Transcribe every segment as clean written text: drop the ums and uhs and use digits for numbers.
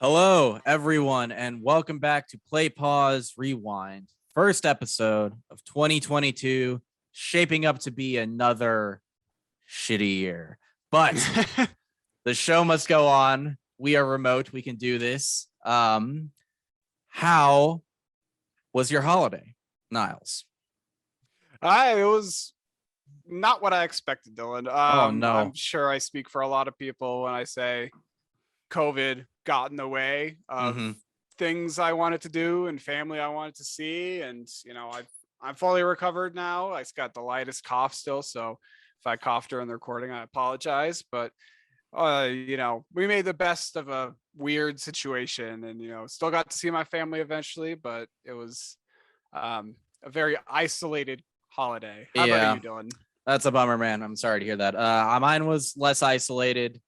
Hello, everyone, and welcome back to Play Pause Rewind. First episode of 2022, shaping up to be another shitty year. But the show must go on. We are remote. We can do this. How was your holiday, Niles? It was not what I expected, Dylan. Oh, no. I'm sure I speak for a lot of people when I say COVID got in the way of things I wanted to do and family I wanted to see. And, I'm fully recovered now. I just got the lightest cough still. So if I cough during the recording, I apologize. But, we made the best of a weird situation and, still got to see my family eventually. But it was a very isolated holiday. How about you, Dylan? That's a bummer, man. I'm sorry to hear that. Mine was less isolated.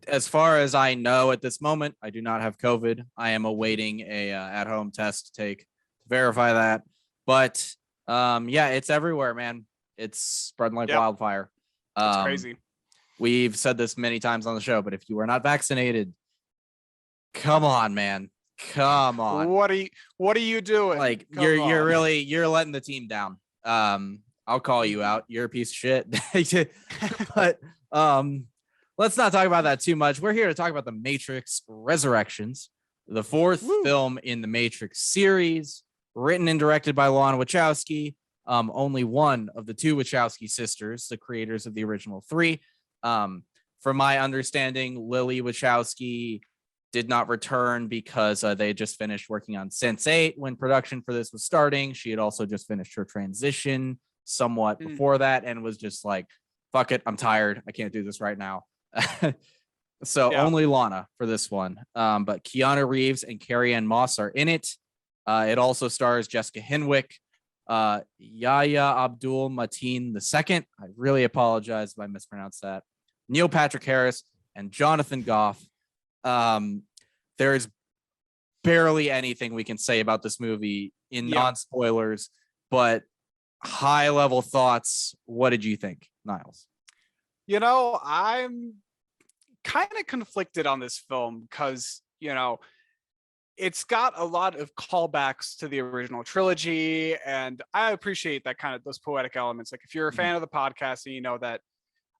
As far as I know at this moment, I do not have COVID. I am awaiting a at-home test to take to verify that. But it's everywhere, man. It's spreading like wildfire. It's crazy. We've said this many times on the show, but if you are not vaccinated, come on, man. Come on. What are you doing? Like you're letting the team down. I'll call you out. You're a piece of shit. But let's not talk about that too much. We're here to talk about The Matrix Resurrections, the fourth film in the Matrix series, written and directed by Lana Wachowski, only one of the two Wachowski sisters, the creators of the original three. From my understanding, Lily Wachowski did not return because they just finished working on Sense8 when production for this was starting. She had also just finished her transition somewhat before that and was just like, fuck it, I'm tired. I can't do this right now. Only Lana for this one. But Keanu Reeves and Carrie-Anne Moss are in it. It also stars Jessica Henwick, Yahya Abdul Mateen II. I really apologize if I mispronounced that. Neil Patrick Harris and Jonathan Goff. There is barely anything we can say about this movie in non-spoilers, but high-level thoughts. What did you think, Niles? I'm kind of conflicted on this film because, it's got a lot of callbacks to the original trilogy, and I appreciate that kind of those poetic elements. Like if you're a fan of the podcast and you know that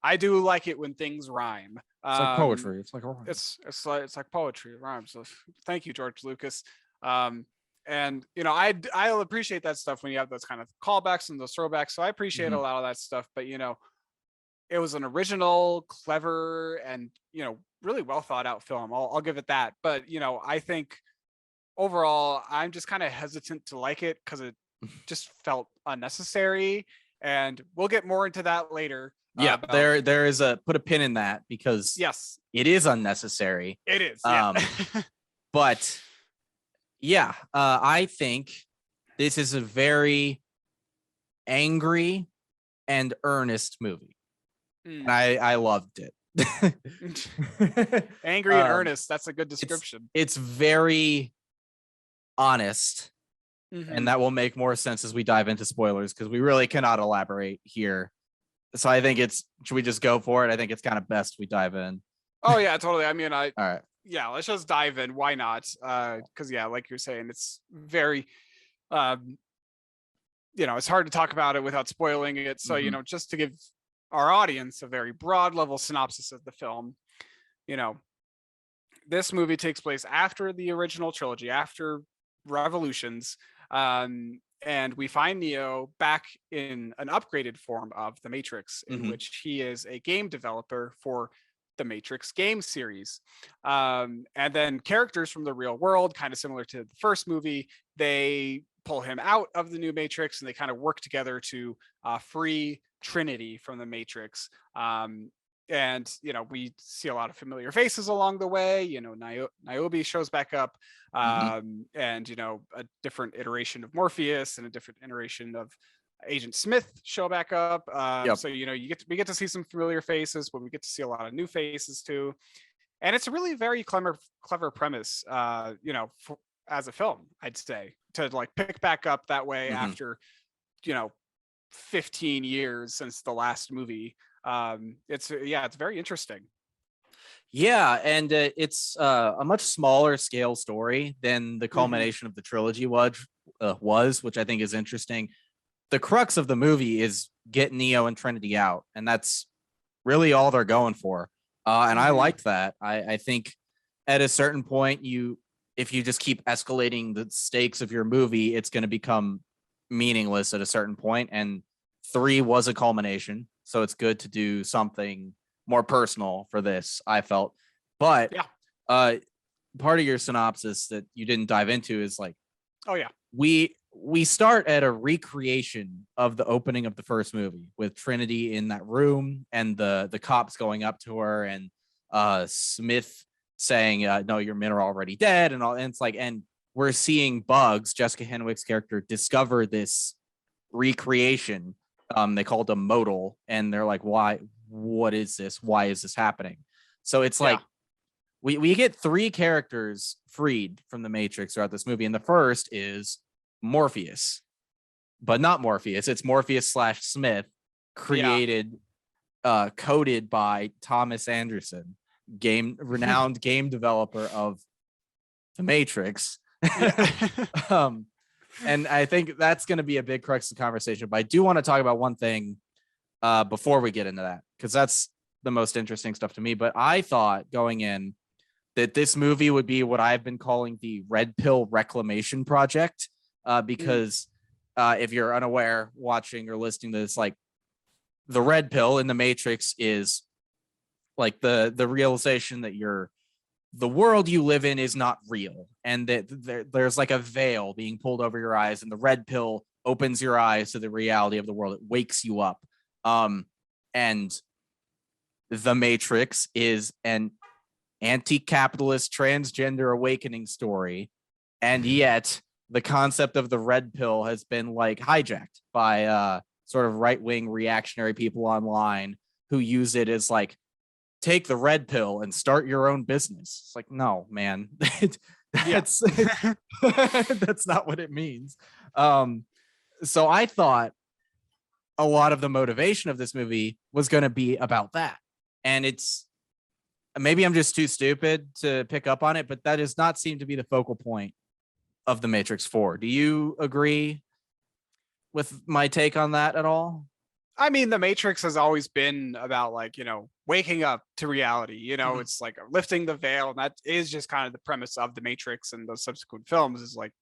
I do like it when things rhyme. It's like poetry. It's like it's like poetry. It rhymes. So thank you, George Lucas. And I'll appreciate that stuff when you have those kind of callbacks and those throwbacks. So I appreciate a lot of that stuff. But it was an original, clever, and really well thought out film. I'll give it that. But I think overall, I'm just kind of hesitant to like it because it just felt unnecessary. And we'll get more into that later. There is put a pin in that because it is unnecessary. It is. But I think this is a very angry and earnest movie. And I loved it. Angry and earnest. That's a good description. It's very honest. And that will make more sense as we dive into spoilers because we really cannot elaborate here. So I think should we just go for it? I think it's kind of best we dive in. Oh yeah, totally. I mean, all right. Yeah, let's just dive in. Why not? Because like you're saying, it's very, it's hard to talk about it without spoiling it. So, just to give our audience a very broad level synopsis of the film, this movie takes place after the original trilogy, after Revolutions. And we find Neo back in an upgraded form of the Matrix, in which he is a game developer for the Matrix game series. And then characters from the real world, kind of similar to the first movie, they pull him out of the new Matrix and they kind of work together to free Trinity from the Matrix. And we see a lot of familiar faces along the way. Niobe shows back up, and a different iteration of Morpheus and a different iteration of Agent Smith show back up. So we get to see some familiar faces, but we get to see a lot of new faces too. And it's a really very clever premise, as a film, I'd say, to like pick back up that way after 15 years since the last movie. It's very interesting. Yeah, and it's a much smaller scale story than the culmination of the trilogy was, which I think is interesting. The crux of the movie is get Neo and Trinity out, and that's really all they're going for. And I liked that. I think at a certain point, if you just keep escalating the stakes of your movie, it's going to become meaningless at a certain point. And 3 was a culmination, so it's good to do something more personal for this, I felt. But Yeah. Part of your synopsis that you didn't dive into is like, Oh yeah. We start at a recreation of the opening of the first movie with Trinity in that room and the cops going up to her and Smith saying, no, your men are already dead, and all. And it's like, and we're seeing Bugs, Jessica Henwick's character, discover this recreation. They call it a modal, and they're like, why? What is this? Why is this happening? So it's like we get 3 characters freed from the Matrix throughout this movie, and the first is Morpheus, but not Morpheus. It's Morpheus / Smith, created, coded by Thomas Anderson, renowned game developer of the Matrix. And I think that's going to be a big crux of the conversation. But I do want to talk about one thing before we get into that, because that's the most interesting stuff to me. But I thought going in that this movie would be what I've been calling the Red Pill Reclamation Project, because if you're unaware, watching or listening to this, like the red pill in the Matrix is like the realization that the world you live in is not real, and that there's like a veil being pulled over your eyes, and the red pill opens your eyes to the reality of the world. It wakes you up. And the Matrix is an anti-capitalist transgender awakening story, and yet the concept of the red pill has been like hijacked by sort of right-wing reactionary people online who use it as like, take the red pill and start your own business. It's like, no, man, that's that's not what it means. So I thought a lot of the motivation of this movie was going to be about that, and it's maybe I'm just too stupid to pick up on it, but that does not seem to be the focal point of the Matrix 4. Do you agree with my take on that at all? I mean, the Matrix has always been about like, waking up to reality. It's like lifting the veil, and that is just kind of the premise of the Matrix and those subsequent films is like,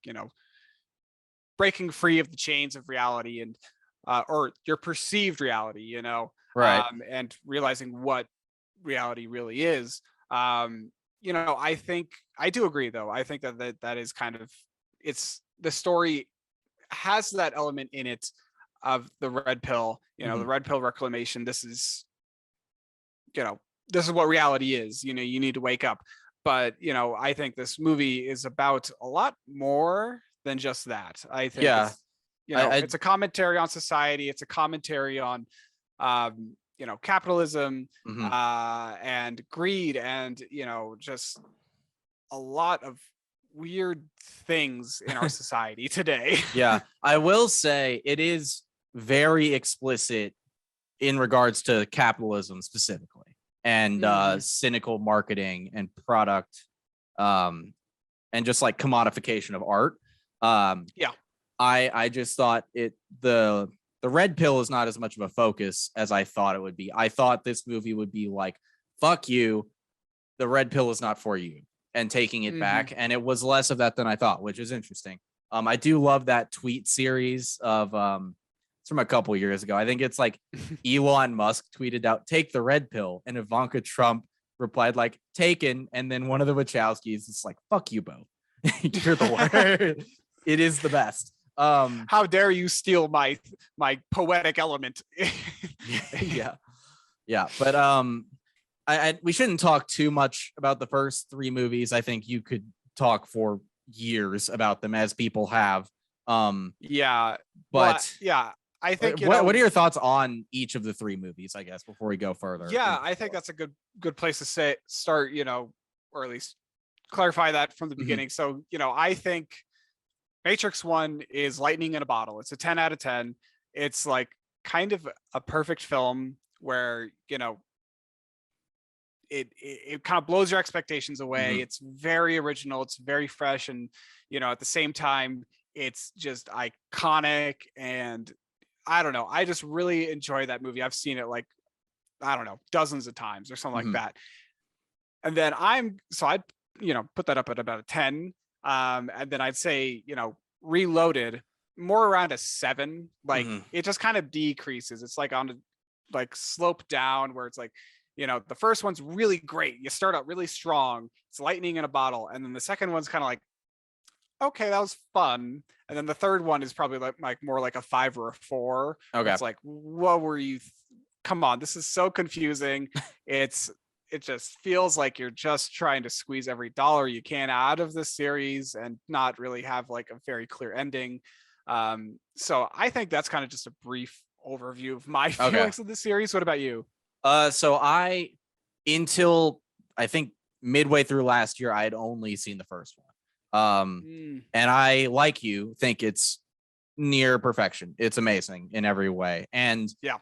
breaking free of the chains of reality and or your perceived reality, Right. And realizing what reality really is. I think I do agree though. I think that is kind of, it's the story has that element in it of the red pill, the red pill reclamation. This is what reality is. You need to wake up. But I think this movie is about a lot more than just that. I think it's a commentary on society. It's a commentary on capitalism, and greed, and just a lot of weird things in our society today. Yeah, I will say it is very explicit in regards to capitalism specifically, and cynical marketing and product, and just like commodification of art. I just thought the red pill is not as much of a focus as I thought it would be. I thought this movie would be like, fuck you, the red pill is not for you, and taking it back. And it was less of that than I thought, which is interesting. I do love that tweet series of it's from a couple years ago. I think it's like Elon Musk tweeted out, take the red pill, and Ivanka Trump replied like, taken, and then one of the Wachowskis is like, fuck you both. You're the worst. It is the best. How dare you steal my poetic element? yeah. But we shouldn't talk too much about the first 3 movies. I think you could talk for years about them, as people have. I think what are your thoughts on each of the 3 movies, I guess, before we go further? I think that's a good place to start, or at least clarify that from the beginning. So I think Matrix 1 is lightning in a bottle. It's a 10 out of 10. It's like kind of a perfect film where it kind of blows your expectations away. Mhm. It's very original, it's very fresh, and at the same time it's just iconic. And I don't know, I just really enjoy that movie. I've seen it like, I don't know, dozens of times or something like Mhm. that. And then I'd put that up at about a 10. And then I'd say, Reloaded more around a 7. Like Mhm. it just kind of decreases. It's like on a like slope down where it's like, the first one's really great. You start out really strong. It's lightning in a bottle. And then the second one's kind of like, okay, that was fun. And then the third one is probably like more like a 5 or a 4. Okay. It's like, what were you? Come on, this is so confusing. It just feels like you're just trying to squeeze every dollar you can out of this series and not really have like a very clear ending. So I think that's kind of just a brief overview of my Okay. feelings of the series. What about you? So until I think midway through last year, I had only seen the first one. And I, like you, think it's near perfection. It's amazing in every way. And Yeah.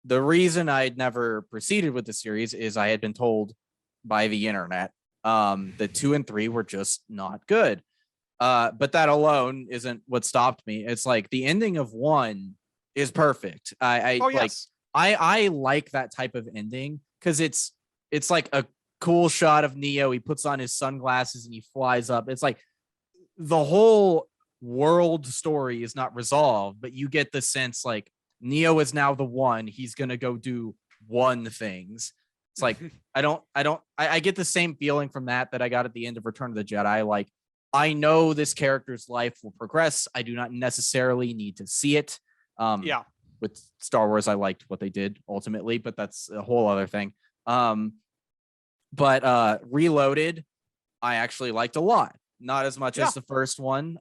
The reason I'd never proceeded with the series is I had been told by the internet that 2 and 3 were just not good. But that alone isn't what stopped me. It's like the ending of 1 is perfect. Oh yes. I like that type of ending because it's like a cool shot of Neo. He puts on his sunglasses and he flies up. It's like the whole world story is not resolved, but you get the sense like Neo is now the one. He's gonna go do one things. It's like I get the same feeling from that I got at the end of Return of the Jedi. Like I know this character's life will progress. I do not necessarily need to see it. Yeah. With Star Wars, I liked what they did ultimately, but that's a whole other thing. But Reloaded, I actually liked a lot. Not as much as the first one.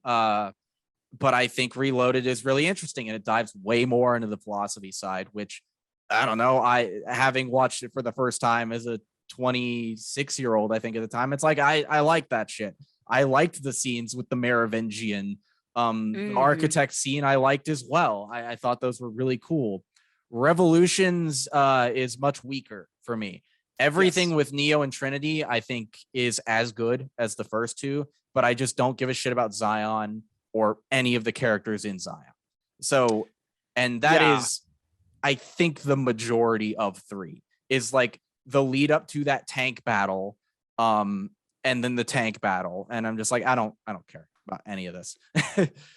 But I think Reloaded is really interesting and it dives way more into the philosophy side, which I don't know. Having watched it for the first time as a 26-year-old, I think at the time, it's like I like that shit. I liked the scenes with the Merovingian, the architect scene. I liked as well. I thought those were really cool. Revolutions is much weaker for me. Everything with Neo and Trinity, I think, is as good as the first two, but I just don't give a shit about Zion or any of the characters in Zion. So, and that is, I think, the majority of 3 is like the lead up to that tank battle, and then the tank battle, and I'm just like, I don't care about any of this.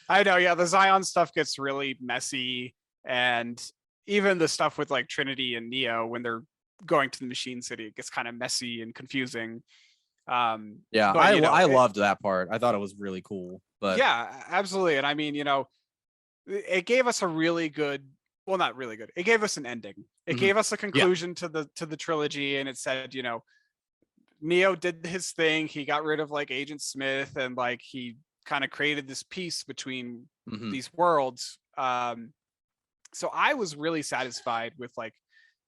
I know, yeah, the Zion stuff gets really messy, and even the stuff with like Trinity and Neo when they're going to the Machine City, it gets kind of messy and confusing. Yeah, but, I loved that part. I thought it was really cool. But yeah, absolutely. And I mean, it gave us a really good, well, not really good. It gave us an ending. It gave us a conclusion to the trilogy, and it said, Neo did his thing. He got rid of like Agent Smith, and like he kind of created this peace between these worlds. So I was really satisfied with like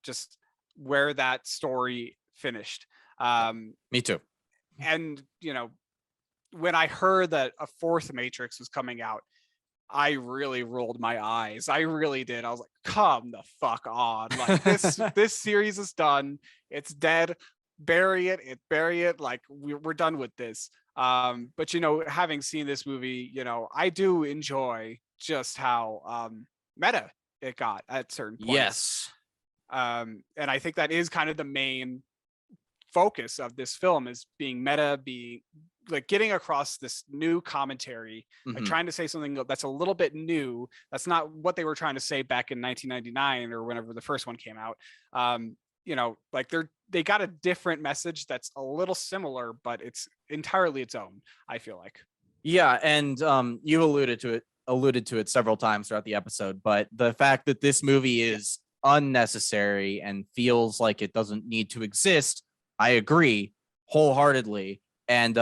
just where that story finished. Me too. And when I heard that a 4th Matrix was coming out, I really rolled my eyes. I really did. I was like, come the fuck on. Like this series is done. It's dead. Bury it. Like we're done with this. But having seen this movie, I do enjoy just how meta it got at certain points. Yes. And I think that is kind of the main focus of this film, is being meta, being like getting across this new commentary, like trying to say something that's a little bit new. That's not what they were trying to say back in 1999 or whenever the first one came out. Like they got a different message that's a little similar, but it's entirely its own, I feel like. Yeah, and you alluded to it several times throughout the episode, but the fact that this movie is unnecessary and feels like it doesn't need to exist, I agree wholeheartedly. And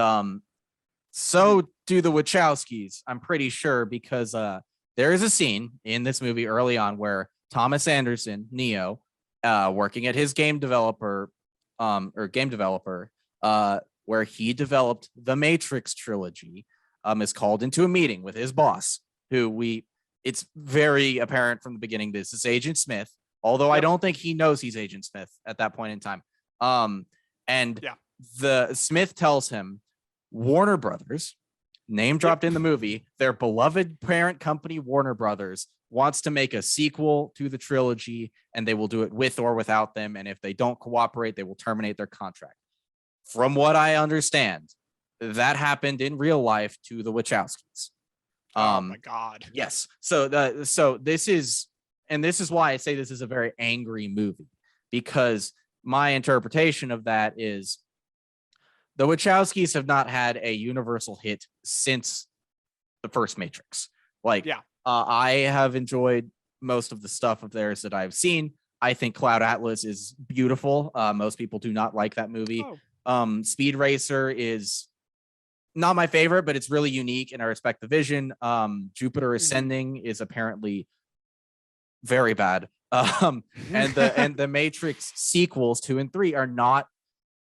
so do the Wachowskis, I'm pretty sure, because there is a scene in this movie early on where Thomas Anderson, Neo, working at his game developer, where he developed the Matrix trilogy, is called into a meeting with his boss, it's very apparent from the beginning this is Agent Smith, although I don't think he knows he's Agent Smith at that point in time. And Yeah. the Smith tells him Warner Brothers, name dropped in the movie, their beloved parent company, Warner Brothers, wants to make a sequel to the trilogy, and they will do it with or without them. And if they don't cooperate, they will terminate their contract. From what I understand, that happened in real life to the Wachowskis. Oh my God. Yes. So this is why I say this is a very angry movie, because my interpretation of that is the Wachowskis have not had a universal hit since the first Matrix. Like, Yeah. I have enjoyed most of the stuff of theirs that I've seen. I think Cloud Atlas is beautiful. Most people do not like that movie. Speed Racer is not my favorite, but it's really unique, and I respect the vision. Jupiter Ascending is apparently very bad. And the Matrix sequels 2 and 3 are not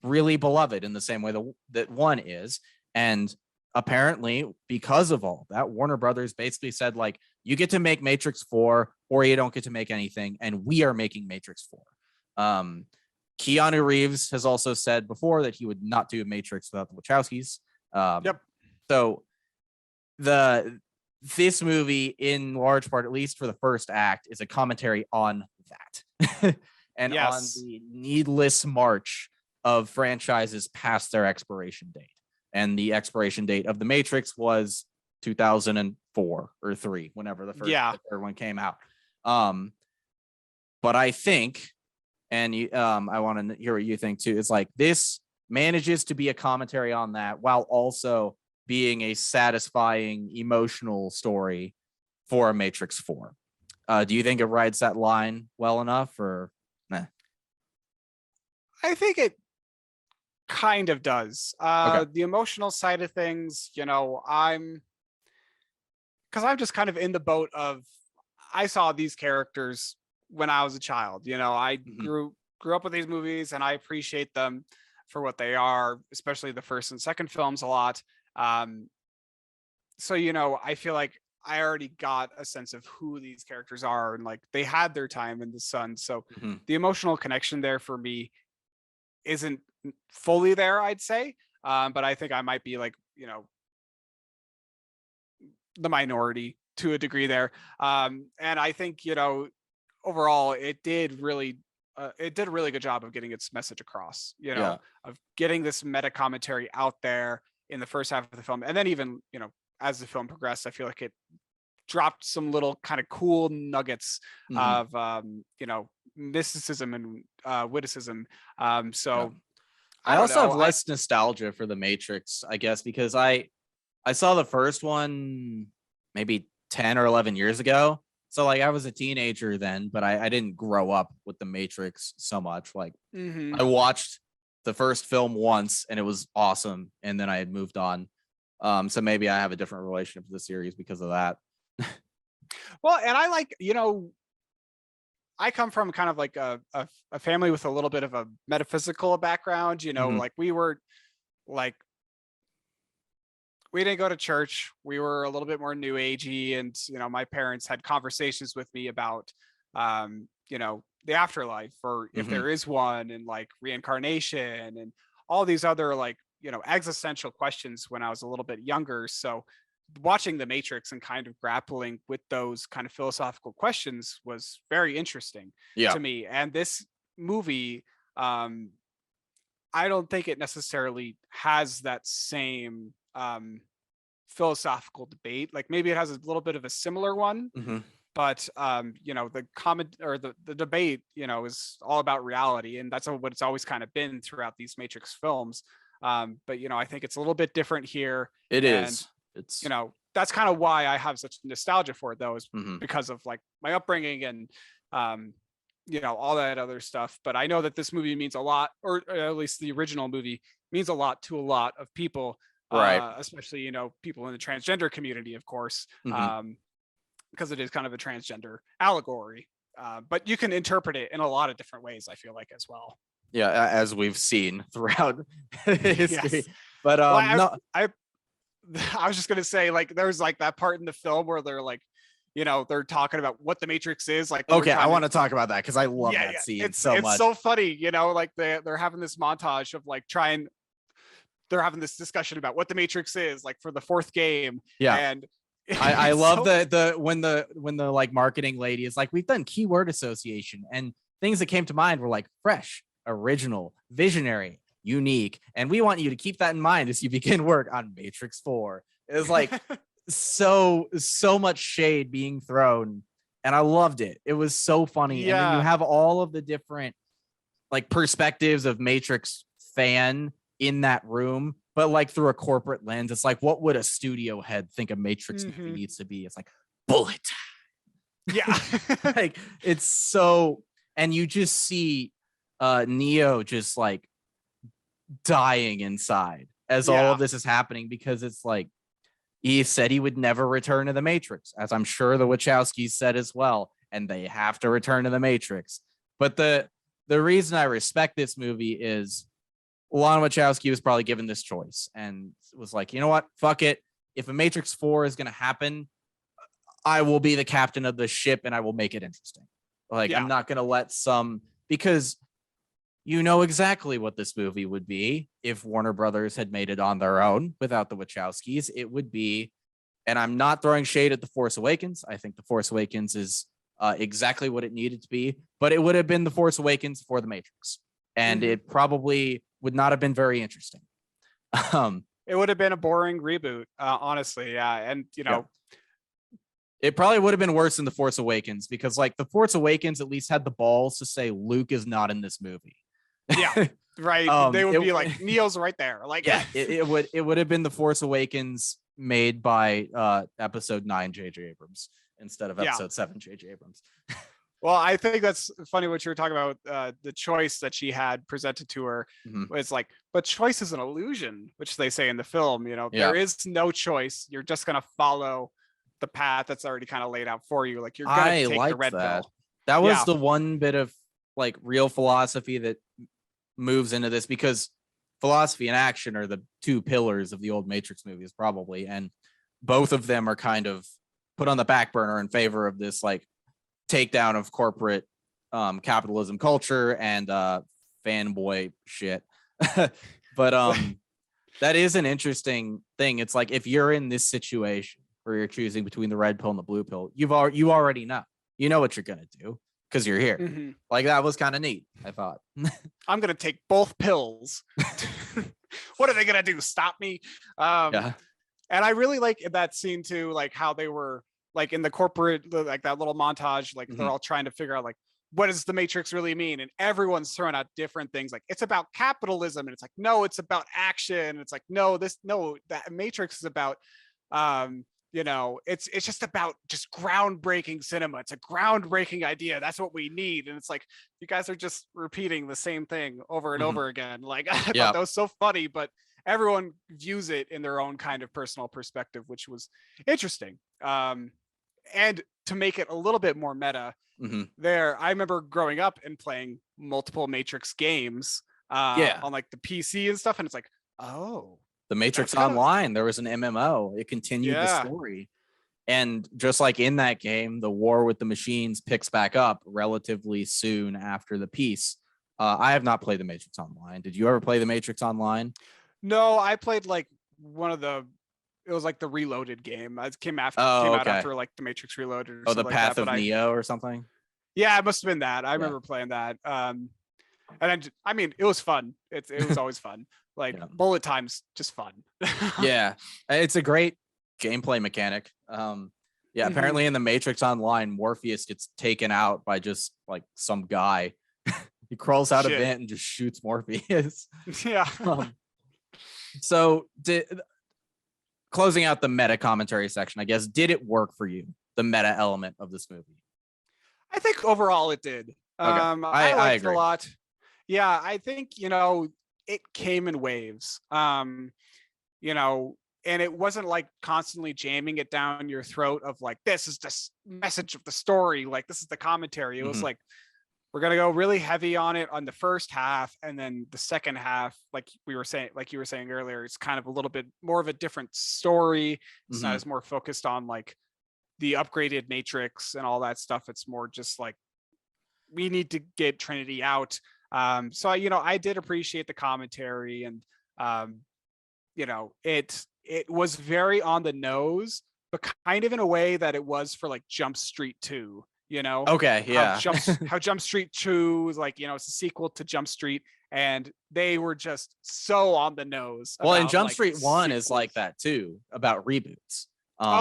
really beloved in the same way that 1 is. And apparently, because of all that, Warner Brothers basically said, like, you get to make Matrix 4 or you don't get to make anything, and we are making Matrix 4. Keanu Reeves has also said before that he would not do Matrix without the Wachowskis. So this movie, in large part, at least for the first act, is a commentary on that and on the needless march of franchises past their expiration date. And the expiration date of the Matrix was 2004 or 3, whenever the third one came out. But I think, and I want to hear what you think too, it's like this manages to be a commentary on that while also being a satisfying emotional story for a Matrix 4. Do you think it rides that line well enough, or nah? I think it kind of does. Okay. The emotional side of things, I'm just kind of in the boat of, I saw these characters when I was a child. I grew up with these movies, and I appreciate them for what they are, especially the first and second films a lot. So I feel like I already got a sense of who these characters are, and like they had their time in the sun. So the emotional connection there for me isn't fully there, I'd say. But I think I might be like, the minority to a degree there. And I think, overall it did a really good job of getting its message across, of getting this meta commentary out there in the first half of the film. And then even, as the film progressed, I feel like it dropped some little kind of cool nuggets of, mysticism and witticism. So I also have less nostalgia for the Matrix, I guess, because I saw the first one maybe 10 or 11 years ago. So like I was a teenager then, but I didn't grow up with the Matrix so much. Like I watched the first film once and it was awesome, and then I had moved on. So maybe I have a different relationship with the series because of that. Well, and I like, I come from kind of like a family with a little bit of a metaphysical background, like we were like, we didn't go to church. We were a little bit more new agey, and my parents had conversations with me about the afterlife, or if there is one, and like reincarnation and all these other like existential questions when I was a little bit younger. So watching The Matrix and kind of grappling with those kind of philosophical questions was very interesting to me. And this movie, I don't think it necessarily has that same philosophical debate. Like maybe it has a little bit of a similar one, but the comment or the debate, is all about reality, and that's what it's always kind of been throughout these Matrix films. But I think it's a little bit different here. It's that's kind of why I have such nostalgia for it, though, is because of like my upbringing and all that other stuff. But I know that this movie means a lot, or at least the original movie means a lot to a lot of people, right? Especially people in the transgender community, of course, because it is kind of a transgender allegory. But you can interpret it in a lot of different ways, I feel like, as well. Yeah, as we've seen throughout history. Yes. But I was just gonna say, like, there's like that part in the film where they're like they're talking about what the Matrix is. Like, okay, I want to talk about that because I love that scene it's so much. It's so funny, like they're having this montage of like they're having this discussion about what the Matrix is, like for the fourth game. Yeah. And I love the when the like marketing lady is like, we've done keyword association, and things that came to mind were like fresh, original, visionary, unique, and we want you to keep that in mind as you begin work on Matrix 4. It was like so much shade being thrown, and I loved it. It was so funny. And then you have all of the different like perspectives of Matrix fan in that room, but like through a corporate lens. It's like, what would a studio head think a Matrix movie needs to be? It's like bullet. Yeah. Like, it's so, and you just see Neo just like dying inside as all of this is happening, because it's like, he said he would never return to the Matrix, as I'm sure the Wachowskis said as well, and they have to return to the Matrix. But the reason I respect this movie is Lana Wachowski was probably given this choice and was like, you know what? Fuck it. If a Matrix 4 is going to happen, I will be the captain of the ship and I will make it interesting. Like, I'm not going to let because you know exactly what this movie would be if Warner Brothers had made it on their own without the Wachowskis. It would be, and I'm not throwing shade at The Force Awakens. I think The Force Awakens is exactly what it needed to be, but it would have been The Force Awakens for the Matrix. And it probably would not have been very interesting. It would have been a boring reboot, honestly. Yeah. And, it probably would have been worse than The Force Awakens, because like The Force Awakens at least had the balls to say Luke is not in this movie. Yeah, right. They would be like, Neo's right there. Like, yeah, it would have been The Force Awakens made by episode 9 J.J. Abrams instead of episode 7 J.J. Abrams. Well, I think that's funny what you were talking about. The choice that she had presented to her was like, but choice is an illusion, which they say in the film. There is no choice. You're just gonna follow the path that's already kind of laid out for you. Like, you're gonna take the red pill. That was the one bit of like real philosophy that moves into this, because philosophy and action are the two pillars of the old Matrix movies, probably, and both of them are kind of put on the back burner in favor of this like takedown of corporate capitalism culture and fanboy shit. But that is an interesting thing. It's like, if you're in this situation where you're choosing between the red pill and the blue pill, you already know what you're gonna do because you're here. Like, that was kind of neat, I thought. I'm gonna take both pills. What are they gonna do, stop me? And I really like that scene too, like how they were like in the corporate, like that little montage, like they're all trying to figure out like, what does the Matrix really mean? And everyone's throwing out different things. Like, it's about capitalism. And it's like, no, it's about action. It's like, no, that Matrix is about, it's just about just groundbreaking cinema. It's a groundbreaking idea. That's what we need. And it's like, you guys are just repeating the same thing over and over again. Like, I thought that was so funny, but everyone views it in their own kind of personal perspective, which was interesting. And to make it a little bit more meta, I remember growing up and playing multiple Matrix games on like the PC and stuff. And it's like, oh, the Matrix Online, there was an MMO. It continued the story. And just like in that game, the war with the machines picks back up relatively soon after the piece. I have not played the Matrix Online. Did you ever play the Matrix Online? No, I played like it was like the Reloaded game. It came out after like the Matrix Reloaded. Or the Path of Neo or something. Yeah, it must have been that. I remember playing that. And I mean, it was fun. It was always fun. Like, bullet time's just fun. Yeah, it's a great gameplay mechanic. Apparently in the Matrix Online, Morpheus gets taken out by just like some guy. He crawls out of vent and just shoots Morpheus. Yeah. So closing out the meta commentary section, I guess, did it work for you, the meta element of this movie? I think overall it did. Okay. I liked agree. It a lot. Yeah, I think, it came in waves. And it wasn't like constantly jamming it down your throat of like, this is the message of the story. Like, this is the commentary. It was like, we're going to go really heavy on it on the first half. And then the second half, like you were saying earlier, it's kind of a little bit more of a different story. It's not as more focused on like the upgraded Matrix and all that stuff. It's more just like we need to get Trinity out. So I did appreciate the commentary, and it was very on the nose, but kind of in a way that it was for like Jump Street 2. Okay, yeah. How Jump Street 2 was like, it's a sequel to Jump Street, and they were just so on the nose. Well, and about, Jump like, Street 1 is sequels. like that too, about reboots. I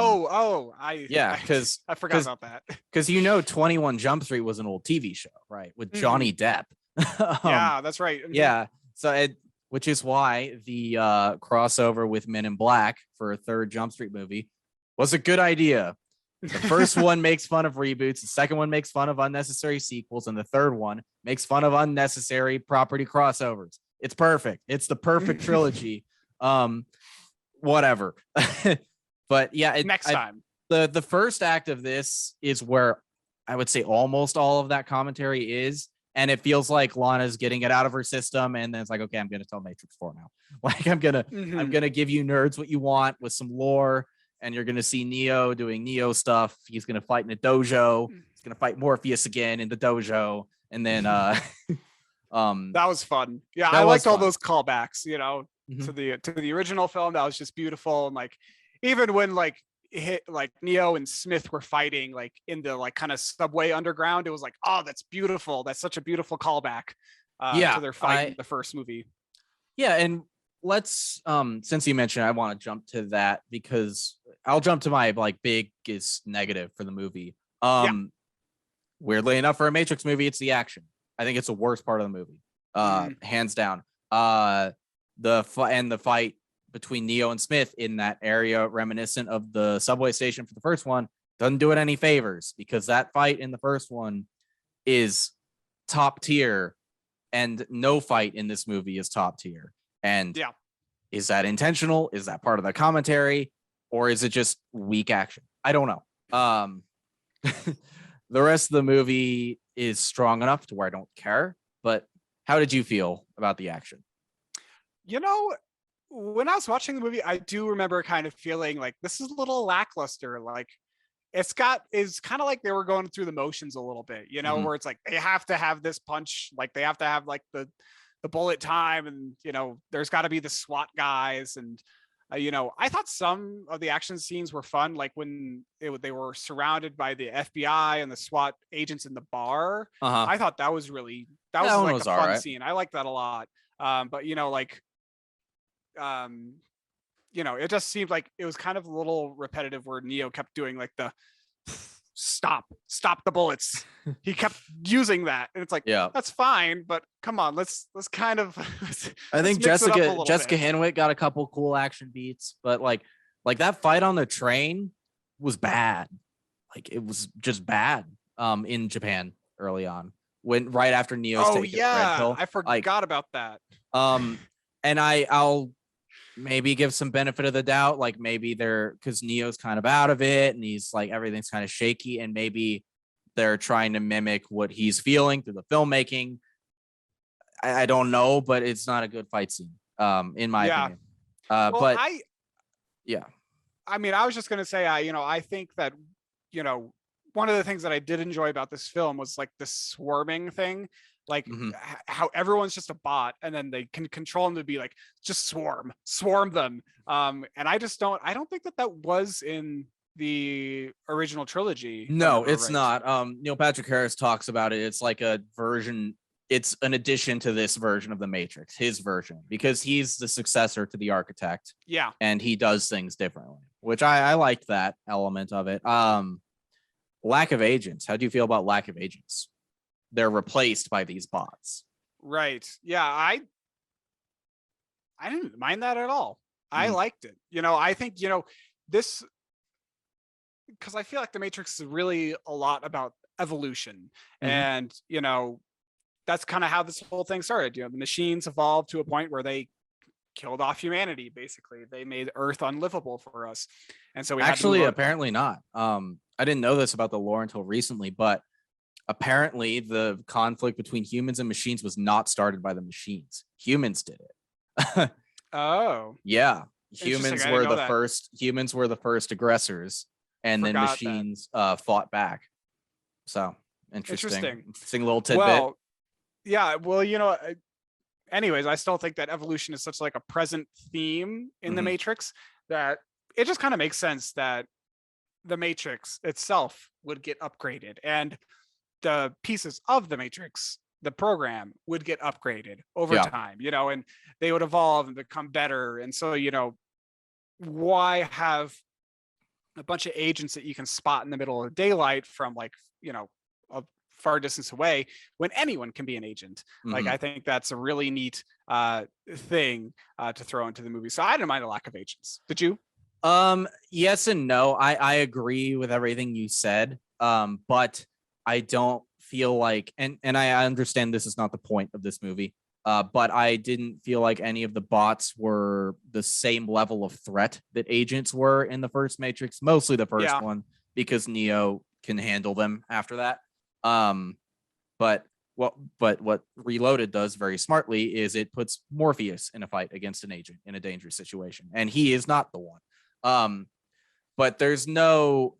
forgot about that. Because 21 Jump Street was an old TV show, right? With Johnny Depp. Yeah, that's right. Yeah. So which is why the crossover with Men in Black for a third Jump Street movie was a good idea. The first one makes fun of reboots, the second one makes fun of unnecessary sequels, and the third one makes fun of unnecessary property crossovers. It's perfect. It's the perfect trilogy. Whatever. But yeah, next time. The first act of this is where I would say almost all of that commentary is. And it feels like Lana's getting it out of her system, and then it's like, okay, I'm gonna tell Matrix 4 now. Like I'm gonna give you nerds what you want with some lore, and you're gonna see Neo doing Neo stuff. He's gonna fight in a dojo. He's gonna fight Morpheus again in the dojo, and then that was fun. Yeah, I liked all those callbacks, to the original film. That was just beautiful. And like even when Neo and Smith were fighting like in the like kind of subway underground, it was like, oh, that's beautiful. That's such a beautiful callback to their fight in the first movie. Yeah, and let's since you mentioned, I want to jump to that because I'll jump to my like biggest negative for the movie. Weirdly enough, for a Matrix movie, it's the action. I think it's the worst part of the movie. Hands down. The fight between Neo and Smith in that area reminiscent of the subway station for the first one doesn't do it any favors, because that fight in the first one is top tier and no fight in this movie is top tier. And is that intentional? Is that part of the commentary, or is it just weak action? I don't know. The rest of the movie is strong enough to where I don't care, but how did you feel about the action? When I was watching the movie, I do remember kind of feeling like this is a little lackluster. Like it's kind of like they were going through the motions a little bit, where it's like they have to have this punch, like they have to have like the bullet time, and there's got to be the SWAT guys, and I thought some of the action scenes were fun, like when they were surrounded by the FBI and the SWAT agents in the bar. I thought that was like a fun scene. I like that a lot. But it just seemed like it was kind of a little repetitive, where Neo kept doing like the stop the bullets. He kept using that, and it's like, that's fine, but come on, let's kind of I think Jessica Henwick got a couple cool action beats, but like that fight on the train was bad. Like it was just bad in Japan early on, when right after Neo's taken red pill. I forgot about that. And I'll maybe give some benefit of the doubt, like maybe because Neo's kind of out of it and he's like everything's kind of shaky, and maybe they're trying to mimic what he's feeling through the filmmaking. I don't know, but it's not a good fight scene, in my opinion. I mean, I was just gonna say, I think that one of the things that I did enjoy about this film was like the swarming thing. Like how everyone's just a bot, and then they can control them to be like, just swarm them. And I don't think that was in the original trilogy. No, it's not. Neil Patrick Harris talks about it. It's like a version. It's an addition to this version of the Matrix, his version, because he's the successor to the architect. Yeah. And he does things differently, which I liked that element of it. Lack of agents. How do you feel about lack of agents? They're replaced by these bots. Right. Yeah, I didn't mind that at all. I liked it. I think, this, because I feel like the Matrix is really a lot about evolution. And, that's kind of how this whole thing started. The machines evolved to a point where they killed off humanity. Basically, they made Earth unlivable for us. And so apparently not. I didn't know this about the lore until recently, but apparently the conflict between humans and machines was not started by the machines. Humans did it. Oh. Yeah. Humans were the first aggressors. and then Forgot that. machines fought back. So Interesting. interesting little tidbit. Well, yeah. Well, anyways, I still think that evolution is such like a present theme in the Matrix that it just kind of makes sense that the Matrix itself would get upgraded and the pieces of the Matrix, the program, would get upgraded over time, and they would evolve and become better. And so, why have a bunch of agents that you can spot in the middle of daylight from like, a far distance away when anyone can be an agent? Like, I think that's a really neat thing to throw into the movie. So I didn't mind a lack of agents. Did you? Yes and no. I agree with everything you said. But I don't feel like, and I understand this is not the point of this movie. But I didn't feel like any of the bots were the same level of threat that agents were in the first Matrix, mostly the first one, because Neo can handle them after that. But what Reloaded does very smartly is it puts Morpheus in a fight against an agent in a dangerous situation, and he is not the one. But there's no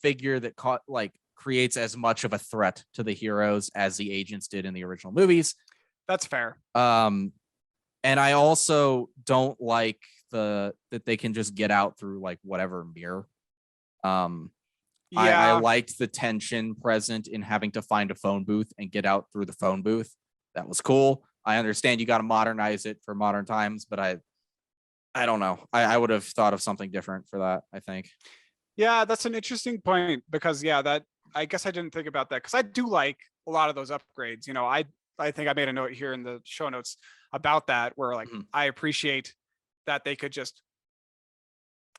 figure that creates as much of a threat to the heroes as the agents did in the original movies. That's fair. And I also don't like that they can just get out through like whatever mirror. I liked the tension present in having to find a phone booth and get out through the phone booth. That was cool. I understand you got to modernize it for modern times, but I don't know. I would have thought of something different for that, I think. Yeah, that's an interesting point because that I guess I didn't think about that because I do like a lot of those upgrades. I think I made a note here in the show notes about that where like I appreciate that they could just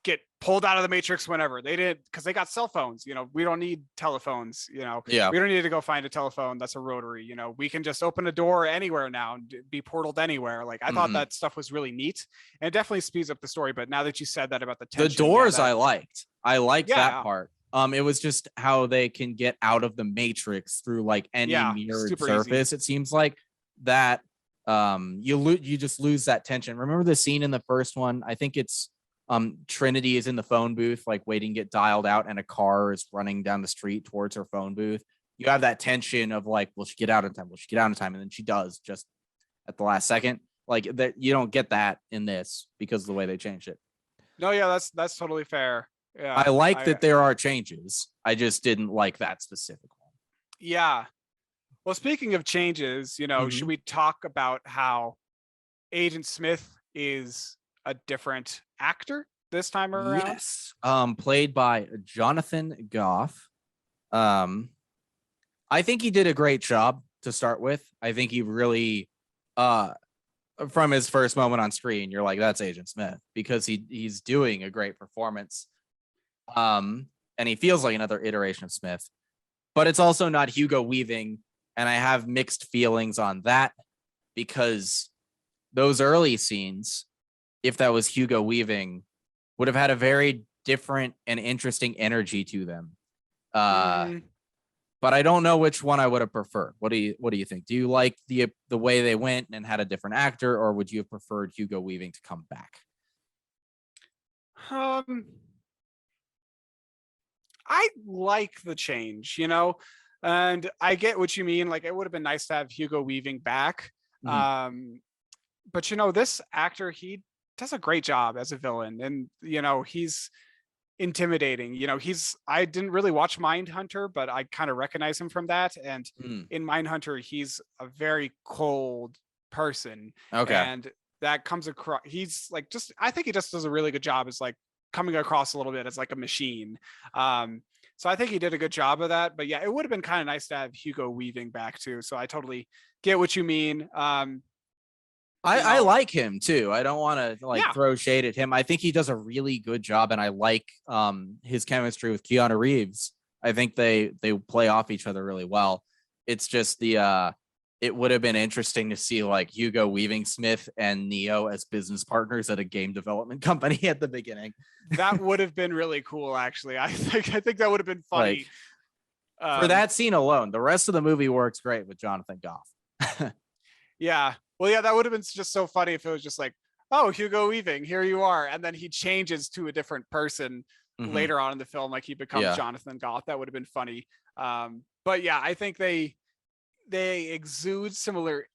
get pulled out of the Matrix whenever they did because they got cell phones. We don't need telephones. We don't need to go find a telephone that's a rotary. We can just open a door anywhere now and be portaled anywhere. Like I thought that stuff was really neat and it definitely speeds up the story. But now that you said that about the tension, the doors, I liked that part. It was just how they can get out of the Matrix through like any mirrored surface. Easy. It seems like that you just lose that tension. Remember the scene in the first one? I think it's Trinity is in the phone booth, like waiting to get dialed out, and a car is running down the street towards her phone booth. You have that tension of like, will she get out in time? Will she get out in time? And then she does just at the last second. Like that, you don't get that in this because of the way they changed it. No, yeah, that's totally fair. Yeah, I like that there are changes. I just didn't like that specific one. Yeah. Well, speaking of changes, should we talk about how Agent Smith is a different actor this time around? Yes. Played by Jonathan Goff. I think he did a great job to start with. I think he really from his first moment on screen, you're like, that's Agent Smith, because he's doing a great performance. And he feels like another iteration of Smith, but it's also not Hugo Weaving. And I have mixed feelings on that because those early scenes, if that was Hugo Weaving, would have had a very different and interesting energy to them. But I don't know which one I would have preferred. What do you think? Do you like the way they went and had a different actor, or would you have preferred Hugo Weaving to come back? I like the change, and I get what you mean. Like, it would have been nice to have Hugo Weaving back. But this actor, he does a great job as a villain, and he's intimidating. I didn't really watch Mindhunter, but I kind of recognize him from that. And in Mindhunter, he's a very cold person. Okay. And that comes across, he's like, I think he just does a really good job as like coming across a little bit as like a machine. So I think he did a good job of that. But yeah, it would have been kind of nice to have Hugo Weaving back too. So I totally get what you mean. I like him too. I don't want to throw shade at him. I think he does a really good job, and I like his chemistry with Keanu Reeves. I think they play off each other really well. It's just it would have been interesting to see like Hugo Weaving Smith and Neo as business partners at a game development company at the beginning. That would have been really cool, actually. I think that would have been funny. For that scene alone, the rest of the movie works great with Jonathan Goff. Yeah. Well, yeah, that would have been just so funny if it was just like, oh, Hugo Weaving, here you are. And then he changes to a different person later on in the film, like he becomes Jonathan Goth. That would have been funny. But yeah, I think they exude similar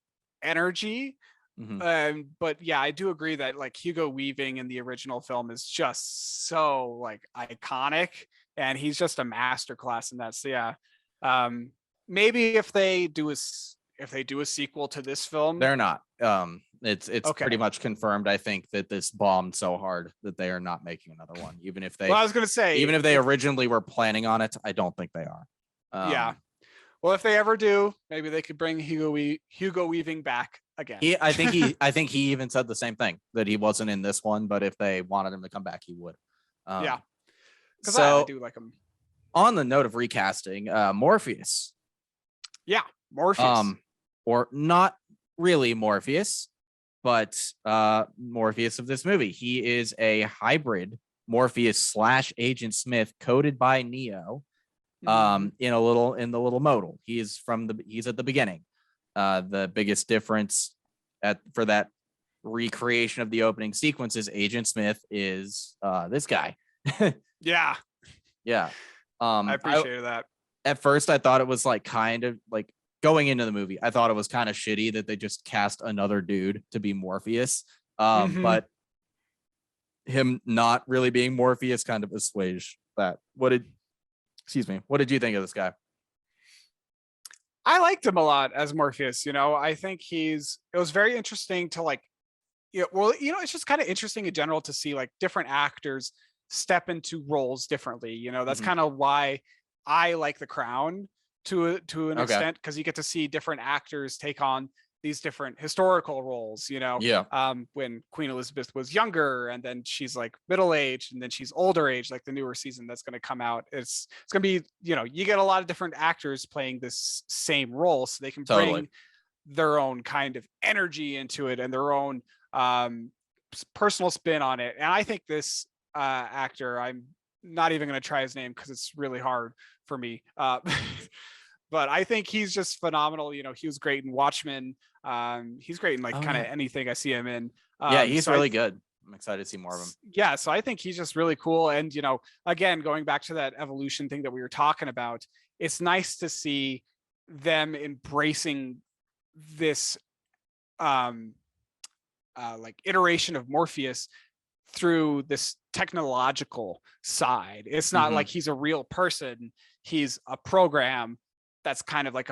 energy. But yeah, I do agree that like Hugo Weaving in the original film is just so like iconic, and he's just a masterclass in that. So yeah, maybe if they do a sequel to this film, they're not. It's okay. Pretty much confirmed. I think that this bombed so hard that they are not making another one, even if they. Well, I was gonna say, even if they originally were planning on it, I don't think they are. Yeah. Well, if they ever do, maybe they could bring Hugo Weaving back again. I think he even said the same thing, that he wasn't in this one, but if they wanted him to come back, he would. Yeah. Because I do like him. On the note of recasting, Morpheus. Yeah, Morpheus. Or not really Morpheus, but Morpheus of this movie. He is a hybrid Morpheus / Agent Smith coded by Neo. In the little modal. He's at the beginning. The biggest difference for that recreation of the opening sequence is Agent Smith is this guy. Yeah. I appreciated that. At first I thought it was like kind of like going into the movie, I thought it was kind of shitty that they just cast another dude to be Morpheus. But him not really being Morpheus kind of assuaged that. What did you think of this guy? I liked him a lot as Morpheus. I think it was very interesting to like, it's just kind of interesting in general to see like different actors step into roles differently. That's kind of why I like The Crown to an extent, because you get to see different actors take on these different historical roles, when Queen Elizabeth was younger, and then she's like middle-aged, and then she's older age, like the newer season that's going to come out. It's going to be, you get a lot of different actors playing this same role, so they can bring their own kind of energy into it and their own personal spin on it. And I think this actor, I'm not even going to try his name because it's really hard for me. But I think he's just phenomenal. He was great in Watchmen. He's great in kind of anything I see him in. He's really good. I'm excited to see more of him. Yeah, so I think he's just really cool. And again, going back to that evolution thing that we were talking about, it's nice to see them embracing this like iteration of Morpheus through this technological side. It's not like he's a real person. He's a program that's kind of like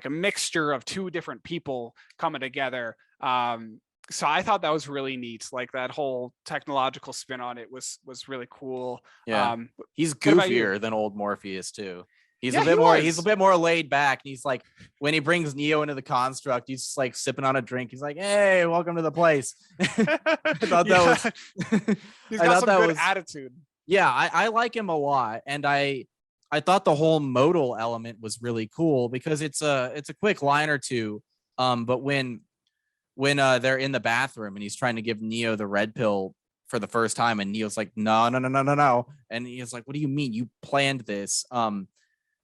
a mixture of two different people coming together. So I thought that was really neat. Like that whole technological spin on it was really cool. Yeah. He's goofier than old Morpheus too. He's a bit more laid back. And he's like, when he brings Neo into the construct, he's just like sipping on a drink. He's like, "Hey, welcome to the place." I thought that was he's got some good attitude. Yeah, I like him a lot. And I thought the whole modal element was really cool because it's a quick line or two. But when they're in the bathroom and he's trying to give Neo the red pill for the first time, and Neo's like, no. And he's like, "What do you mean? You planned this?"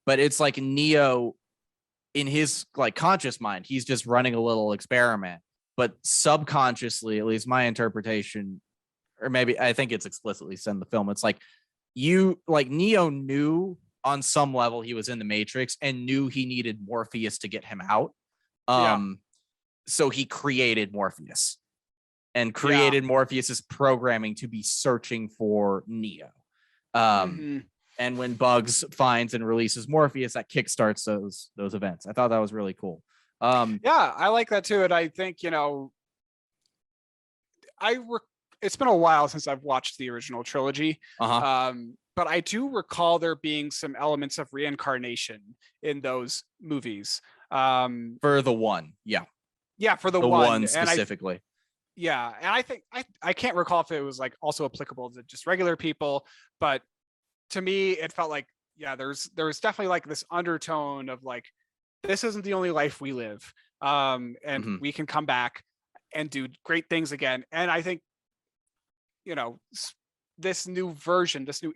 But it's like Neo in his like conscious mind, he's just running a little experiment, but subconsciously, at least my interpretation, or maybe I think it's explicitly said in the film, it's like Neo knew on some level he was in the Matrix and knew he needed Morpheus to get him out. So he created Morpheus and created Morpheus's programming to be searching for Neo. And when Bugs finds and releases Morpheus, that kickstarts those events. I thought that was really cool. I like that too. And I think, it's been a while since I've watched the original trilogy. But I do recall there being some elements of reincarnation in those movies. For the one. Yeah. Yeah, for the one specifically. And I think I can't recall if it was like also applicable to just regular people, but to me it felt like there was definitely like this undertone of like, this isn't the only life we live, and we can come back and do great things again. And I think this new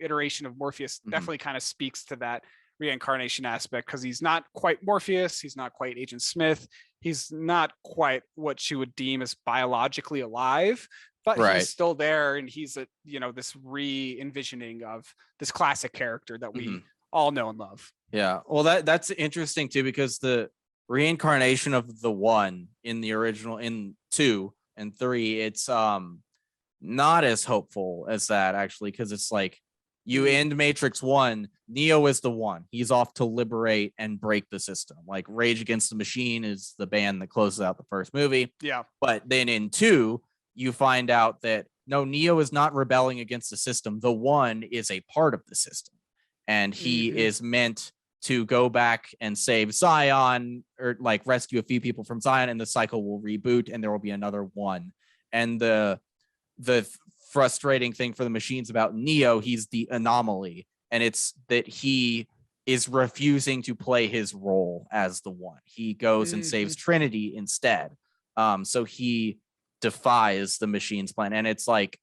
iteration of Morpheus definitely kind of speaks to that reincarnation aspect, because he's not quite Morpheus, he's not quite Agent Smith, he's not quite what you would deem as biologically alive, but Right. he's still there, and he's a this re-envisioning of this classic character that we all know and love. Yeah. Well, that's interesting too, because the reincarnation of the one in the original, in 2 and 3, it's not as hopeful as that, actually, because it's like you end Matrix 1, Neo is the one. He's off to liberate and break the system. Like Rage Against the Machine is the band that closes out the first movie. Yeah. But then in 2, you find out that no, Neo is not rebelling against the system. The one is a part of the system. And he is meant to go back and save Zion, or like rescue a few people from Zion, and the cycle will reboot and there will be another one. And the frustrating thing for the machines about Neo, he's the anomaly, and it's that he is refusing to play his role as the one. He goes and saves Trinity instead. So he defies the machine's plan. And it's like,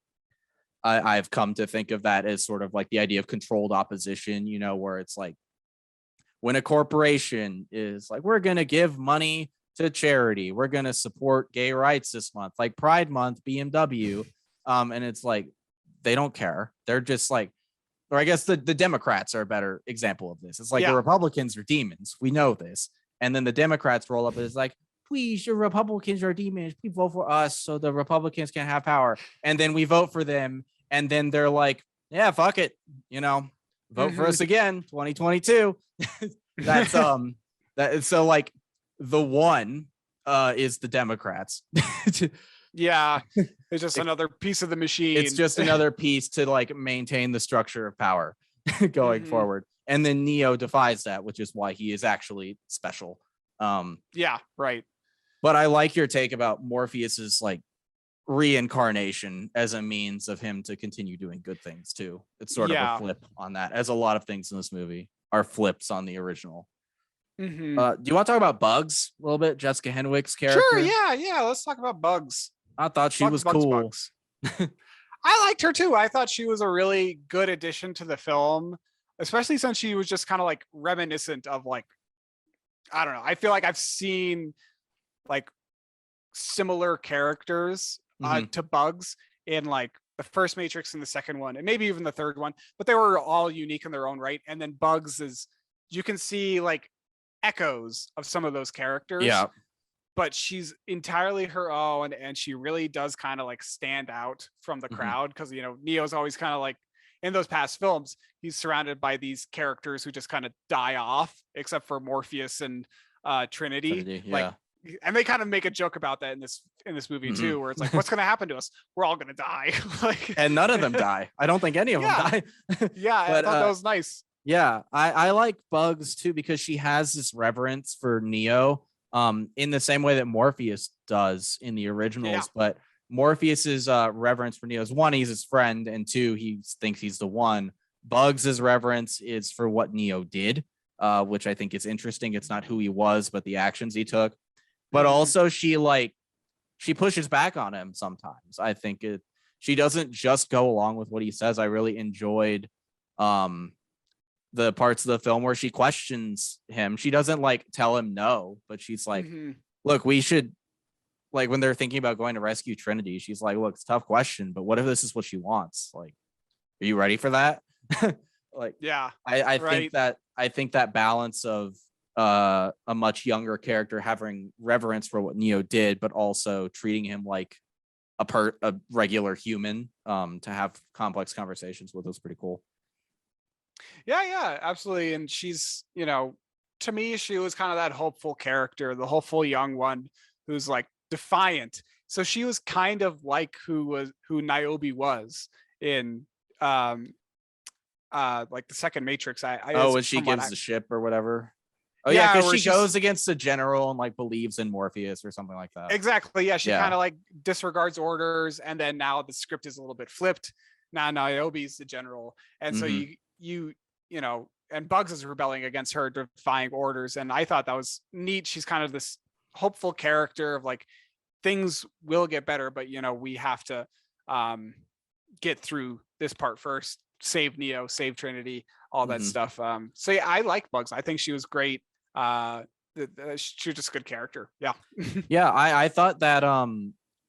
I've come to think of that as sort of like the idea of controlled opposition, where it's like when a corporation is like, we're going to give money to charity, we're going to support gay rights this month, like Pride Month, BMW. And it's like, they don't care. They're just like, or I guess the Democrats are a better example of this. It's like the Republicans are demons. We know this. And then the Democrats roll up and it's like, please, your Republicans are demons. Please vote for us so the Republicans can have power. And then we vote for them. And then they're like, yeah, fuck it. Vote for us again, 2022. That's that. So like the one is the Democrats. Yeah, it's just another piece of the machine. It's just another piece to like maintain the structure of power going forward. And then Neo defies that, which is why he is actually special. Yeah, right. But I like your take about Morpheus's like reincarnation as a means of him to continue doing good things too. It's sort of a flip on that, as a lot of things in this movie are flips on the original. Do you want to talk about Bugs a little bit? Jessica Henwick's character. Sure. Yeah. Let's talk about Bugs. I thought she was cool. Bugs. I liked her too. I thought she was a really good addition to the film, especially since she was just kind of like reminiscent of like, I don't know. I feel like I've seen like similar characters to Bugs in like the first Matrix and the second one, and maybe even the third one, but they were all unique in their own right. And then Bugs is, you can see like echoes of some of those characters. Yeah. But she's entirely her own, and she really does kind of like stand out from the crowd, because Neo's always kind of like, in those past films, he's surrounded by these characters who just kind of die off, except for Morpheus and Trinity. Like, and they kind of make a joke about that in this movie too, where it's like, what's going to happen to us? We're all going to die. Like, and none of them die. I don't think any of them die. Yeah, but, I thought that was nice. Yeah, I like Bugs too, because she has this reverence for Neo. In the same way that Morpheus does in the originals, but Morpheus's reverence for Neo is, one, he's his friend, and two, he thinks he's the one. Bugs's reverence is for what Neo did, which I think is interesting. It's not who he was, but the actions he took. But also she pushes back on him sometimes. I think she doesn't just go along with what he says. I really enjoyed the parts of the film where she questions him. She doesn't like tell him no, but she's like, look, we should, like, when they're thinking about going to rescue Trinity, she's like, look, it's a tough question, but what if this is what she wants? Like, are you ready for that? Like, yeah, I think that balance of a much younger character having reverence for what Neo did, but also treating him like a regular human to have complex conversations with was pretty cool. Yeah, absolutely. And she's, to me, she was kind of that hopeful character, the hopeful young one who's like defiant. So she was kind of like who Niobe was in like the second Matrix. When she gives the ship or whatever. Oh yeah, because she goes against the general and like believes in Morpheus or something like that. Exactly. Yeah, she kind of like disregards orders, and then now the script is a little bit flipped. Now Niobe's the general, and so and Bugs is rebelling against her, defying orders, and I thought that was neat. She's kind of this hopeful character of like, things will get better, but we have to get through this part first, save Neo, save Trinity, all that stuff. So yeah, I like Bugs. I think she was great. She was just a good character. Yeah. Yeah, I thought that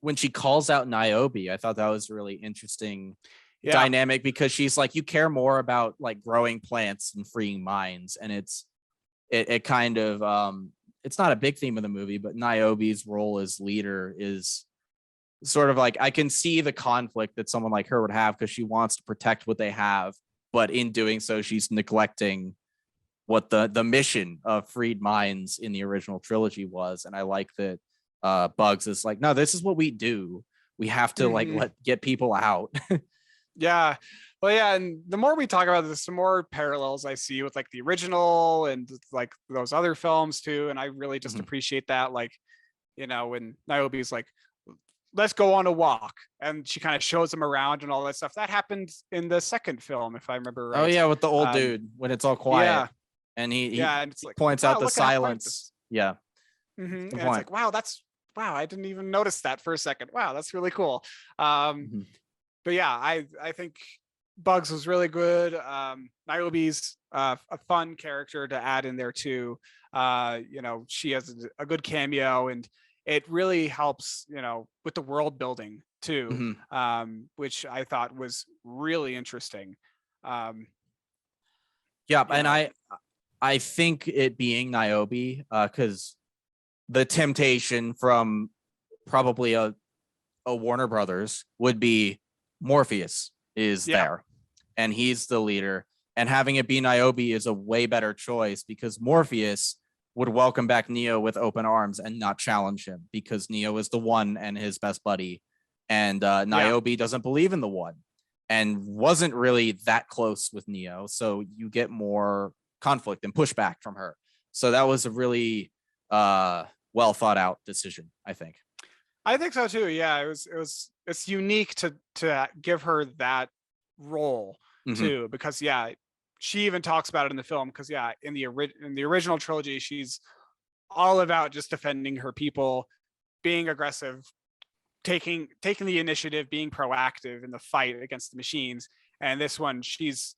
when she calls out Niobe, I thought that was really interesting Yeah. dynamic, because she's like, you care more about like growing plants and freeing minds. And it kind of it's not a big theme of the movie, but Niobe's role as leader is sort of like, I can see the conflict that someone like her would have, because she wants to protect what they have, but in doing so she's neglecting what the mission of freed minds in the original trilogy was. And I like that Bugs is like, no, this is what we do. We have to like get people out. Yeah. Well, yeah, and the more we talk about this, the more parallels I see with like the original and like those other films too. And I really just appreciate that. Like, you know, when Niobe's like, let's go on a walk, and she kind of shows him around and all that stuff. That happened in the second film, if I remember right. Oh yeah, with the old dude when it's all quiet. Yeah. And he and it's like, points out the silence. Yeah. And it's like, wow, I didn't even notice that for a second. Wow, that's really cool. But yeah, I think Bugs was really good. Niobe's a fun character to add in there too. You know, she has a good cameo, and it really helps, you know, with the world building too, which I thought was really interesting. And I think it being Niobe, because the temptation from probably a Warner Brothers would be Morpheus is there, and he's the leader, and having it be Niobe is a way better choice, because Morpheus would welcome back Neo with open arms and not challenge him, because Neo is the one and his best buddy, and Niobe doesn't believe in the one and wasn't really that close with Neo, so you get more conflict and pushback from her. So that was a really well thought out decision, I think. I think so too. Yeah, it's unique to give her that role too, because she even talks about it in the film, because in the original trilogy she's all about just defending her people, being aggressive, taking the initiative, being proactive in the fight against the machines. And this one, she's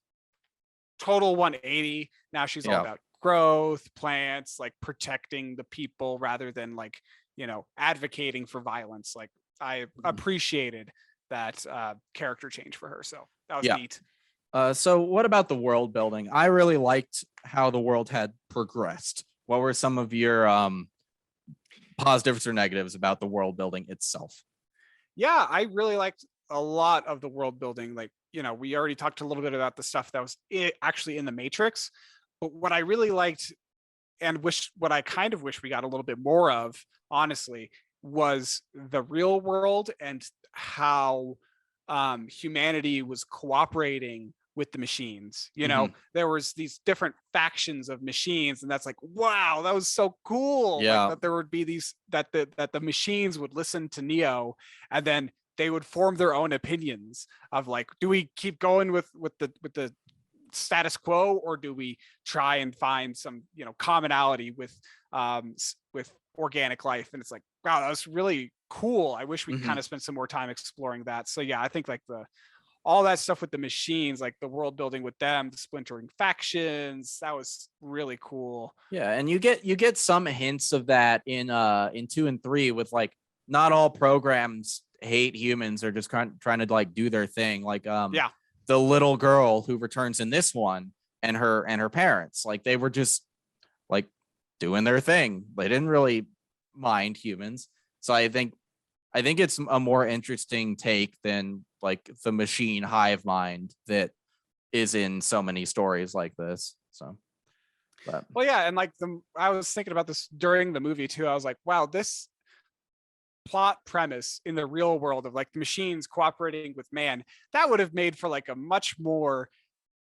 total 180. Now she's all about growth, plants, like protecting the people rather than like, you know, advocating for violence. Like I appreciated that character change for her. So that was neat. So what about the world building? I really liked how the world had progressed. What were some of your positives or negatives about the world building itself? Yeah, I really liked a lot of the world building. Like, you know, we already talked a little bit about the stuff that was actually in the Matrix, but what I really liked and what I kind of wish we got a little bit more of, honestly, was the real world and how humanity was cooperating with the machines. You know, there was these different factions of machines, and that's like, wow, that was so cool. Like, that there would be these that the machines would listen to Neo, and then they would form their own opinions of like, do we keep going with the status quo, or do we try and find some, you know, commonality with organic life? And it's like, wow, that was really cool. I wish we kind of spent some more time exploring that. So yeah, I think like all that stuff with the machines, like the world building with them, the splintering factions, that was really cool. Yeah, and you get some hints of that in 2 and 3 with like, not all programs hate humans or just trying to like do their thing. Like the little girl who returns in this one and her parents, like they were just like doing their thing. They didn't really mind humans. So I think it's a more interesting take than like the machine hive mind that is in so many stories like this. So, well, yeah, and like I was thinking about this during the movie too. I was like, wow, this plot premise in the real world of like the machines cooperating with man, that would have made for like a much more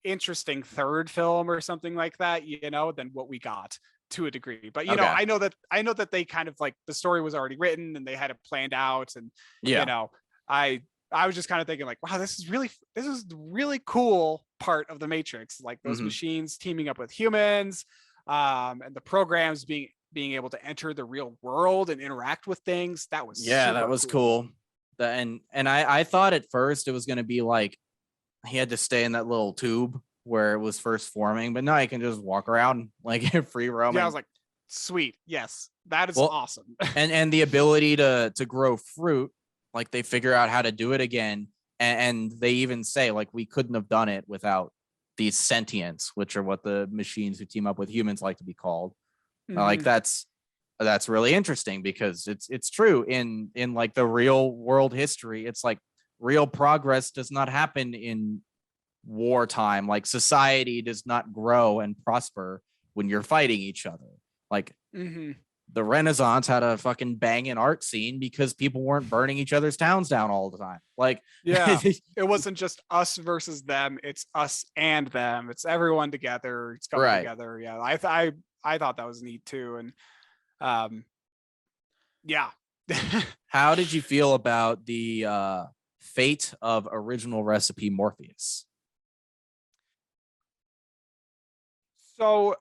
interesting third film or something like that, you know, than what we got to a degree. But you know, I know that they kind of like, the story was already written and they had it planned out, and you know, I was just kind of thinking like, wow, this is the really cool part of the Matrix, like those machines teaming up with humans, and the programs being able to enter the real world and interact with things. That was that was cool. And I thought at first it was going to be like he had to stay in that little tube where it was first forming, but now he can just walk around like free roaming. Yeah, I was like, sweet, yes, that is awesome. and the ability to grow fruit like they figure out how to do it again, and they even say like we couldn't have done it without these sentients, which are what the machines who team up with humans like to be called. Like that's really interesting because it's true in like the real world history. It's like real progress does not happen in wartime. Like society does not grow and prosper when you're fighting each other. Like the Renaissance had a fucking banging art scene because people weren't burning each other's towns down all the time. Like, yeah, it wasn't just us versus them. It's us and them. It's everyone together. It's coming right. together. Yeah, I thought that was neat too. And yeah. How did you feel about the fate of original recipe Morpheus? So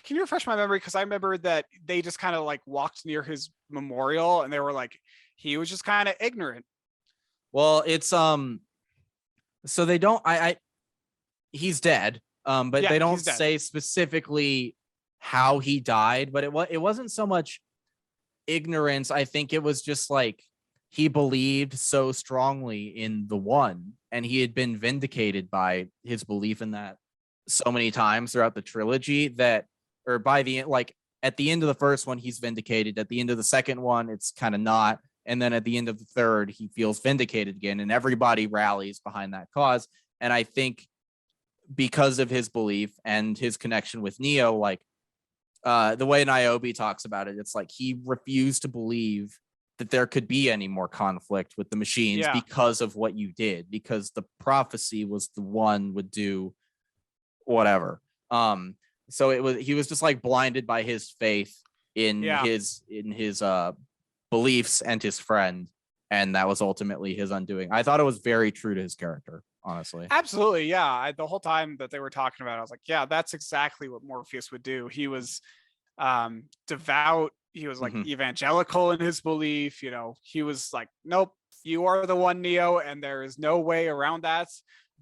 can you refresh my memory? Because I remember that they just kind of like walked near his memorial and they were like, he was just kind of ignorant. Well, it's so they don't I he's dead. But Yeah, they don't he's dead. say specifically how he died, but it wasn't so much ignorance. I think it was just like he believed so strongly in the one, and he had been vindicated by his belief in that so many times throughout the trilogy that, or by the like at the end of the first one, he's vindicated. At the end of the second one, it's kind of not. And then at the end of the third, he feels vindicated again, and everybody rallies behind that cause. And I think because of his belief and his connection with Neo, like the way Niobe talks about it, it's like he refused to believe that there could be any more conflict with the machines because of what you did, because the prophecy was the one would do whatever. So he was just like blinded by his faith in his beliefs and his friend, and that was ultimately his undoing. I thought it was very true to his character, honestly. Absolutely, yeah. The whole time that they were talking about it, I was like, yeah, that's exactly what Morpheus would do. He was devout. He was like evangelical in his belief. You know, he was like, nope, you are the one, Neo, and there is no way around that.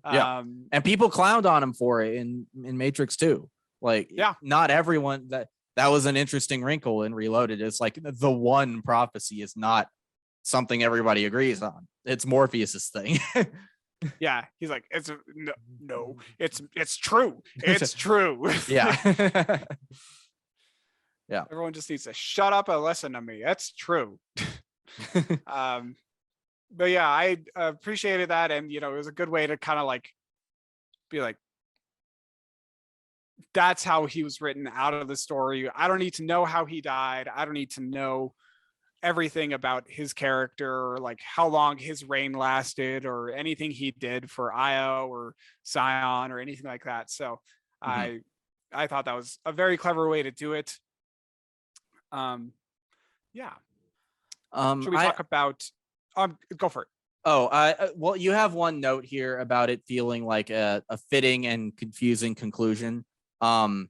And people clowned on him for it in Matrix 2. Like, not everyone that was an interesting wrinkle in Reloaded. It's like the one prophecy is not something everybody agrees on. It's Morpheus's thing. Yeah, he's like, it's no, it's true. It's true. Yeah. Yeah. Everyone just needs to shut up and listen to me. That's true. But yeah, I appreciated that, and you know, it was a good way to kind of like be like, that's how he was written out of the story. I don't need to know how he died. I don't need to know everything about his character, or like how long his reign lasted, or anything he did for Io or Scion or anything like that. So I thought that was a very clever way to do it. Yeah. Should we talk about? Go for it. Well, you have one note here about it feeling like a fitting and confusing conclusion. And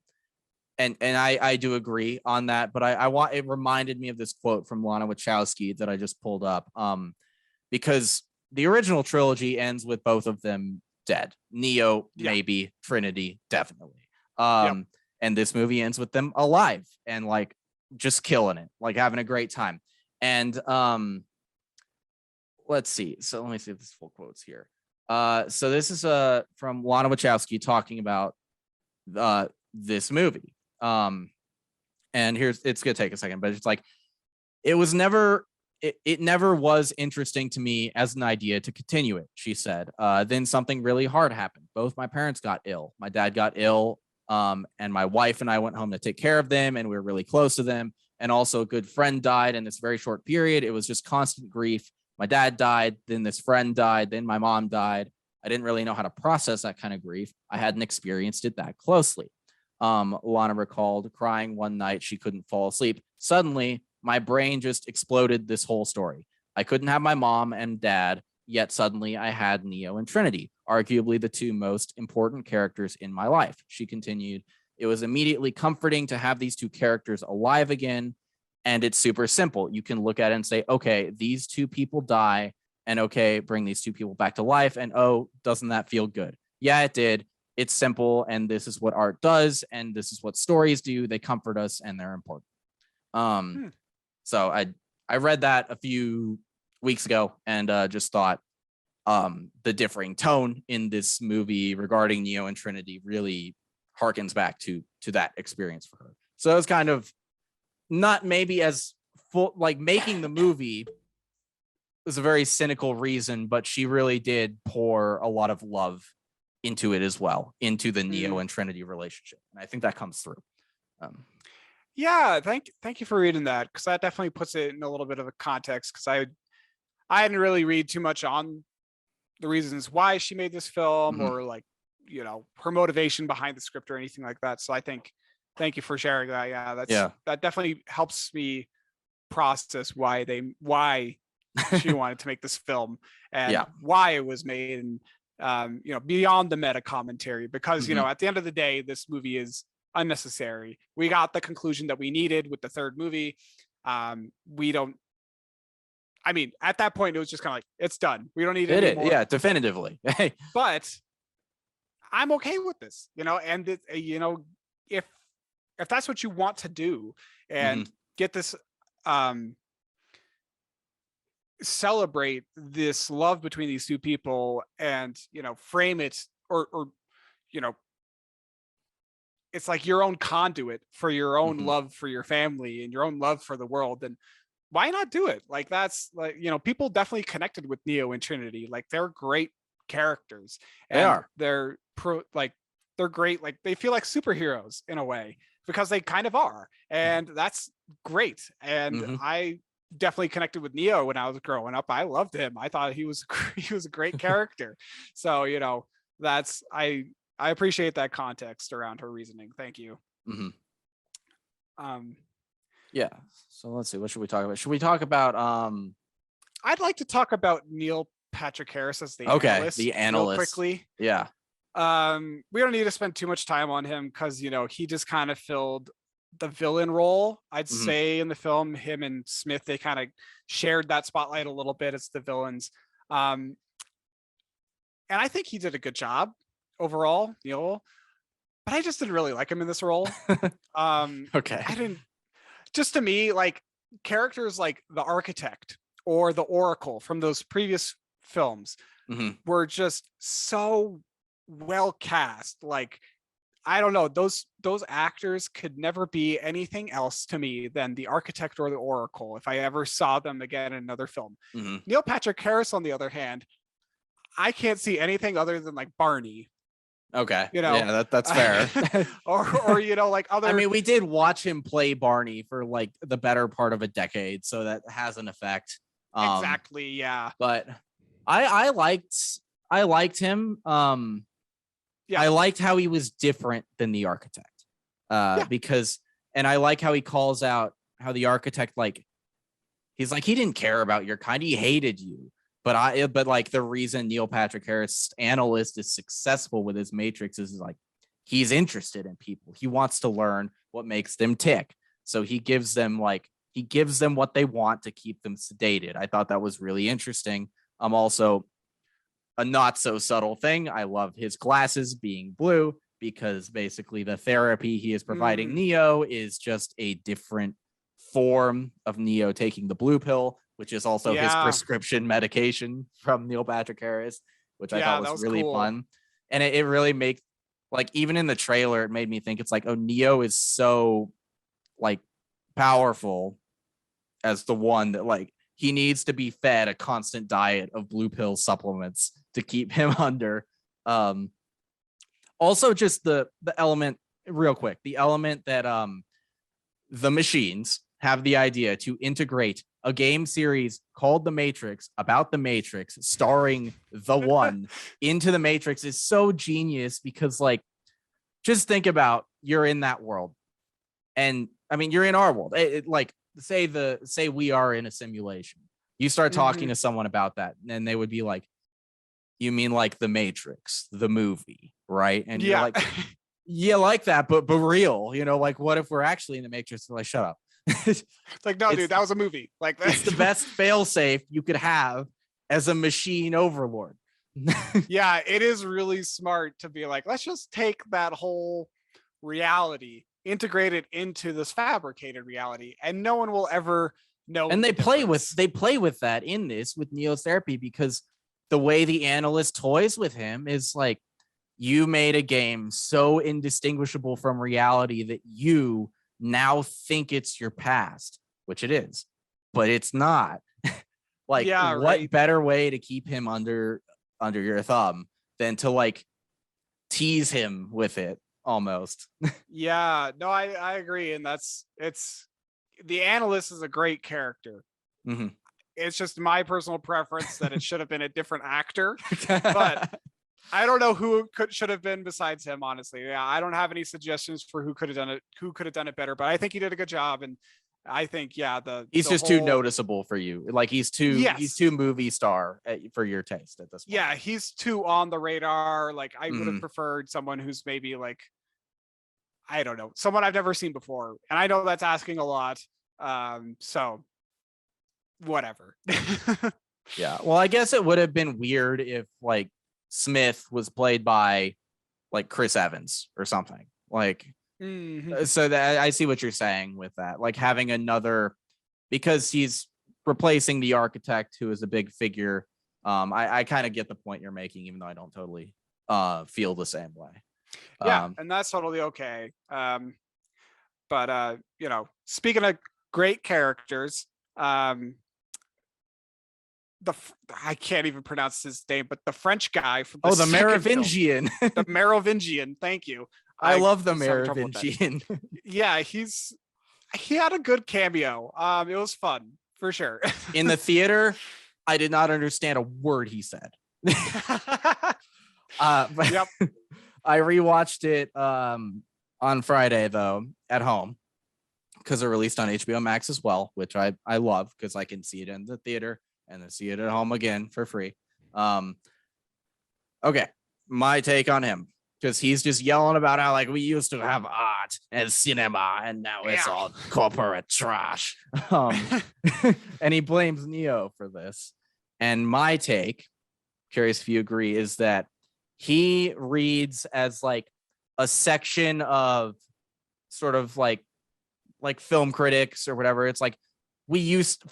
I do agree on that, but I want, it reminded me of this quote from Lana Wachowski that I just pulled up. Because the original trilogy ends with both of them dead. Neo, maybe. Trinity, definitely. And this movie ends with them alive and like just killing it, like having a great time. And let's see. So let me see if this full quote's here. So this is from Lana Wachowski talking about this movie. And here's, it's gonna take a second, but it's like it never was interesting to me as an idea to continue it, she said. Then something really hard happened. Both my parents got ill. My dad got ill, and my wife and I went home to take care of them, and we were really close to them. And also a good friend died in this very short period. It was just constant grief. My dad died, then this friend died, then my mom died. I didn't really know how to process that kind of grief. I hadn't experienced it that closely. Lana recalled crying one night. She couldn't fall asleep. Suddenly, my brain just exploded this whole story. I couldn't have my mom and dad, yet suddenly I had Neo and Trinity, arguably the two most important characters in my life. She continued, it was immediately comforting to have these two characters alive again. And it's super simple. You can look at it and say, okay, these two people die, and okay, bring these two people back to life. And oh, doesn't that feel good? Yeah, it did. It's simple, and this is what art does, and this is what stories do. They comfort us, and they're important. So I read that a few weeks ago, and just thought the differing tone in this movie regarding Neo and Trinity really harkens back to that experience for her. So it was kind of not maybe as full, like making the movie was a very cynical reason, but she really did pour a lot of love into it as well, into the Neo and Trinity relationship. And I think that comes through. Yeah, thank you for reading that, because that definitely puts it in a little bit of a context, because I hadn't really read too much on the reasons why she made this film, or like, you know, her motivation behind the script or anything like that. So I think thank you for sharing that. Yeah, that definitely helps me process why she wanted to make this film, and why it was made, and you know, beyond the meta commentary, because you know, at the end of the day, this movie is unnecessary. We got the conclusion that we needed with the third movie. We don't, I mean, at that point, it was just kind of like, it's done. We don't need it anymore. Yeah, definitively. But I'm okay with this, you know, and it, you know, if that's what you want to do, and get this, celebrate this love between these two people, and you know, frame it, or you know, it's like your own conduit for your own love for your family and your own love for the world, then why not do it? Like, that's like, you know, people definitely connected with Neo and Trinity. Like, they're great characters, and they're great. Like, they feel like superheroes in a way, because they kind of are, and that's great. And I definitely connected with Neo when I was growing up. I loved him. I thought he was a great character. So, you know, that's, I appreciate that context around her reasoning. Thank you. Yeah. So let's see. What should we talk about? Should we talk about I'd like to talk about Neil Patrick Harris as the analyst. The analyst. Real quickly. Yeah. We don't need to spend too much time on him, because you know, he just kind of filled the villain role. I'd say in the film, him and Smith, they kind of shared that spotlight a little bit as the villains. And I think he did a good job overall, Neil, but I just didn't really like him in this role. Okay. I didn't, just to me, like, characters like the Architect or the Oracle from those previous films were just so well cast. Like, I don't know, those actors could never be anything else to me than the Architect or the Oracle if I ever saw them again in another film. Neil Patrick Harris, on the other hand, I can't see anything other than like Barney. Okay. You know, yeah, that's fair. or you know, like other. I mean, we did watch him play Barney for like the better part of a decade, so that has an effect. Exactly. Yeah. But I liked him. I liked how he was different than the Architect. Because, and I like how he calls out how the Architect, like, he's like, he didn't care about your kind, he hated you. But like, the reason Neil Patrick Harris, analyst, is successful with his Matrix is like, he's interested in people. He wants to learn what makes them tick. So he gives them what they want to keep them sedated. I thought that was really interesting. Also, a not so subtle thing, I love his glasses being blue, because basically the therapy he is providing Neo is just a different form of Neo taking the blue pill, which is also his prescription medication from Neil Patrick Harris, which I thought was really fun. And it really makes, like, even in the trailer, it made me think, it's like, oh, Neo is so like powerful as the one that, like, he needs to be fed a constant diet of blue pill supplements to keep him under. Also, just the element, real quick, the element that the machines have the idea to integrate a game series called The Matrix, about the Matrix, starring the One, into the Matrix is so genius, because, like, just think about, you're in that world, and I mean, you're in our world. Like, say we are in a simulation. You start talking to someone about that, and they would be like, "You mean like The Matrix, the movie, right?" And you're like, "Yeah, like that, but real, you know, like, what if we're actually in the Matrix?" They're like, "Shut up." It's like, no, dude, that was a movie. Like, it's the best failsafe you could have as a machine overlord. Yeah, it is really smart to be like, let's just take that whole reality, integrate it into this fabricated reality, and no one will ever know. And the difference. they play with that in this with Neo's therapy, because the way the analyst toys with him is like, you made a game so indistinguishable from reality that you now think it's your past, which it is, but it's not. Like, Yeah, what right. better way to keep him under your thumb than to like tease him with it almost. Yeah, no, I agree, and it's the analyst is a great character. Mm-hmm. It's just my personal preference that it should have been a different actor, but I don't know who should have been besides him. Honestly, yeah, I don't have any suggestions for who could have done it. Who could have done it better? But I think he did a good job, and I think he's the just too noticeable for you. Like he's too movie star for your taste at this point. Yeah, he's too on the radar. Like I would have preferred someone who's maybe like, I don't know, someone I've never seen before, and I know that's asking a lot. So whatever. Yeah, well, I guess it would have been weird if like Smith was played by like Chris Evans or something. Like, so that I see what you're saying with that. Like having another, because he's replacing the architect who is a big figure. I kind of get the point you're making, even though I don't totally feel the same way. Yeah, and that's totally okay. But you know, speaking of great characters, I can't even pronounce his name, but the French guy from the Merovingian. The Merovingian. Thank you. I love the Merovingian. Yeah, he had a good cameo. It was fun for sure. In the theater, I did not understand a word he said. But yep. I rewatched it on Friday though at home because it released on HBO Max as well, which I love because I can see it in the theater and then see it at home again for free. Okay, my take on him, because he's just yelling about how like we used to have art and cinema and now it's all corporate trash. And he blames Neo for this. And my take, curious if you agree, is that he reads as like a section of sort of like film critics or whatever. It's like,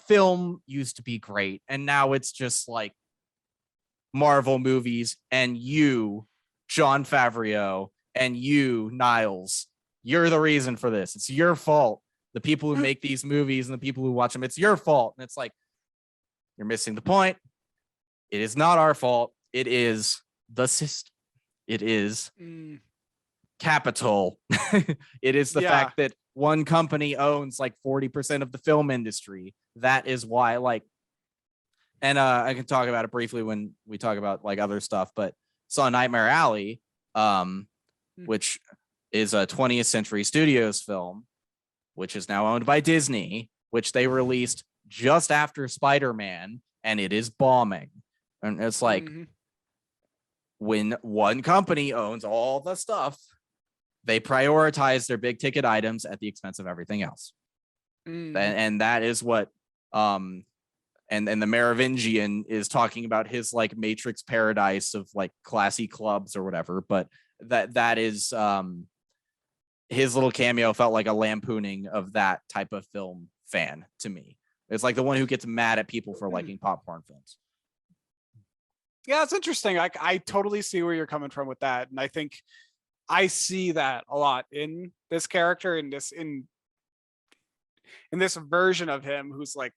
film used to be great, and now it's just like Marvel movies, and you, Jon Favreau, and you, Niles, you're the reason for this. It's your fault. The people who make these movies and the people who watch them, it's your fault. And it's like, you're missing the point. It is not our fault. It is the system. It is capital. It is the fact that one company owns like 40% of the film industry. That is why, like, and I can talk about it briefly when we talk about like other stuff, but saw Nightmare Alley, which is a 20th Century Studios film, which is now owned by Disney, which they released just after Spider-Man, and it is bombing. And it's like, when one company owns all the stuff, they prioritize their big ticket items at the expense of everything else. And that is what and the Merovingian is talking about, his like Matrix paradise of like classy clubs or whatever, but that is his little cameo felt like a lampooning of that type of film fan to me. It's like the one who gets mad at people for liking popcorn films. Yeah, it's interesting. I totally see where you're coming from with that, and I think I see that a lot in this character, in this version of him who's like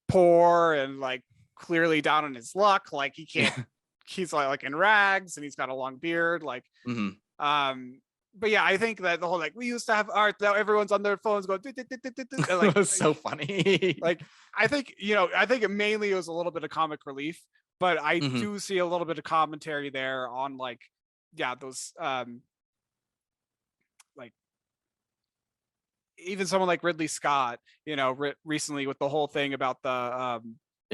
poor and like clearly down on his luck. Like he can't, he's like in rags and he's got a long beard. Like, but yeah, I think that the whole like we used to have art, now everyone's on their phones going. Like, it was so funny. Like I think it mainly was a little bit of comic relief, but I do see a little bit of commentary there on like, yeah, those like even someone like Ridley Scott, you know, recently with the whole thing about the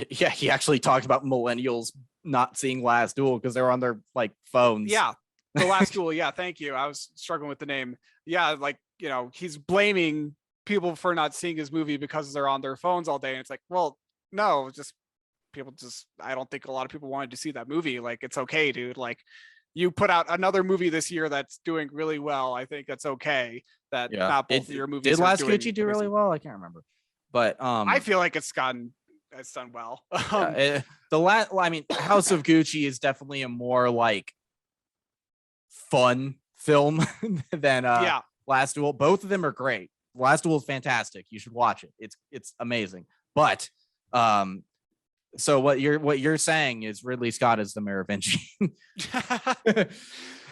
yeah, he actually talked about millennials not seeing Last Duel because they were on their like phones. Yeah, The Last Duel. Yeah, thank you. I was struggling with the name. Yeah, like, you know, he's blaming people for not seeing his movie because they're on their phones all day. And it's like, well, no, just people just, I don't think a lot of people wanted to see that movie. Like, it's okay, dude. Like, you put out another movie this year that's doing really well. I think that's okay that not both of your movies did Last Gucci do really well? I can't remember. But I feel like it's done well. I mean, House of Gucci is definitely a more like fun film than Last Duel. Both of them are great. Last Duel is fantastic. You should watch it. It's amazing. But so what you're saying is Ridley Scott is the Merovingian.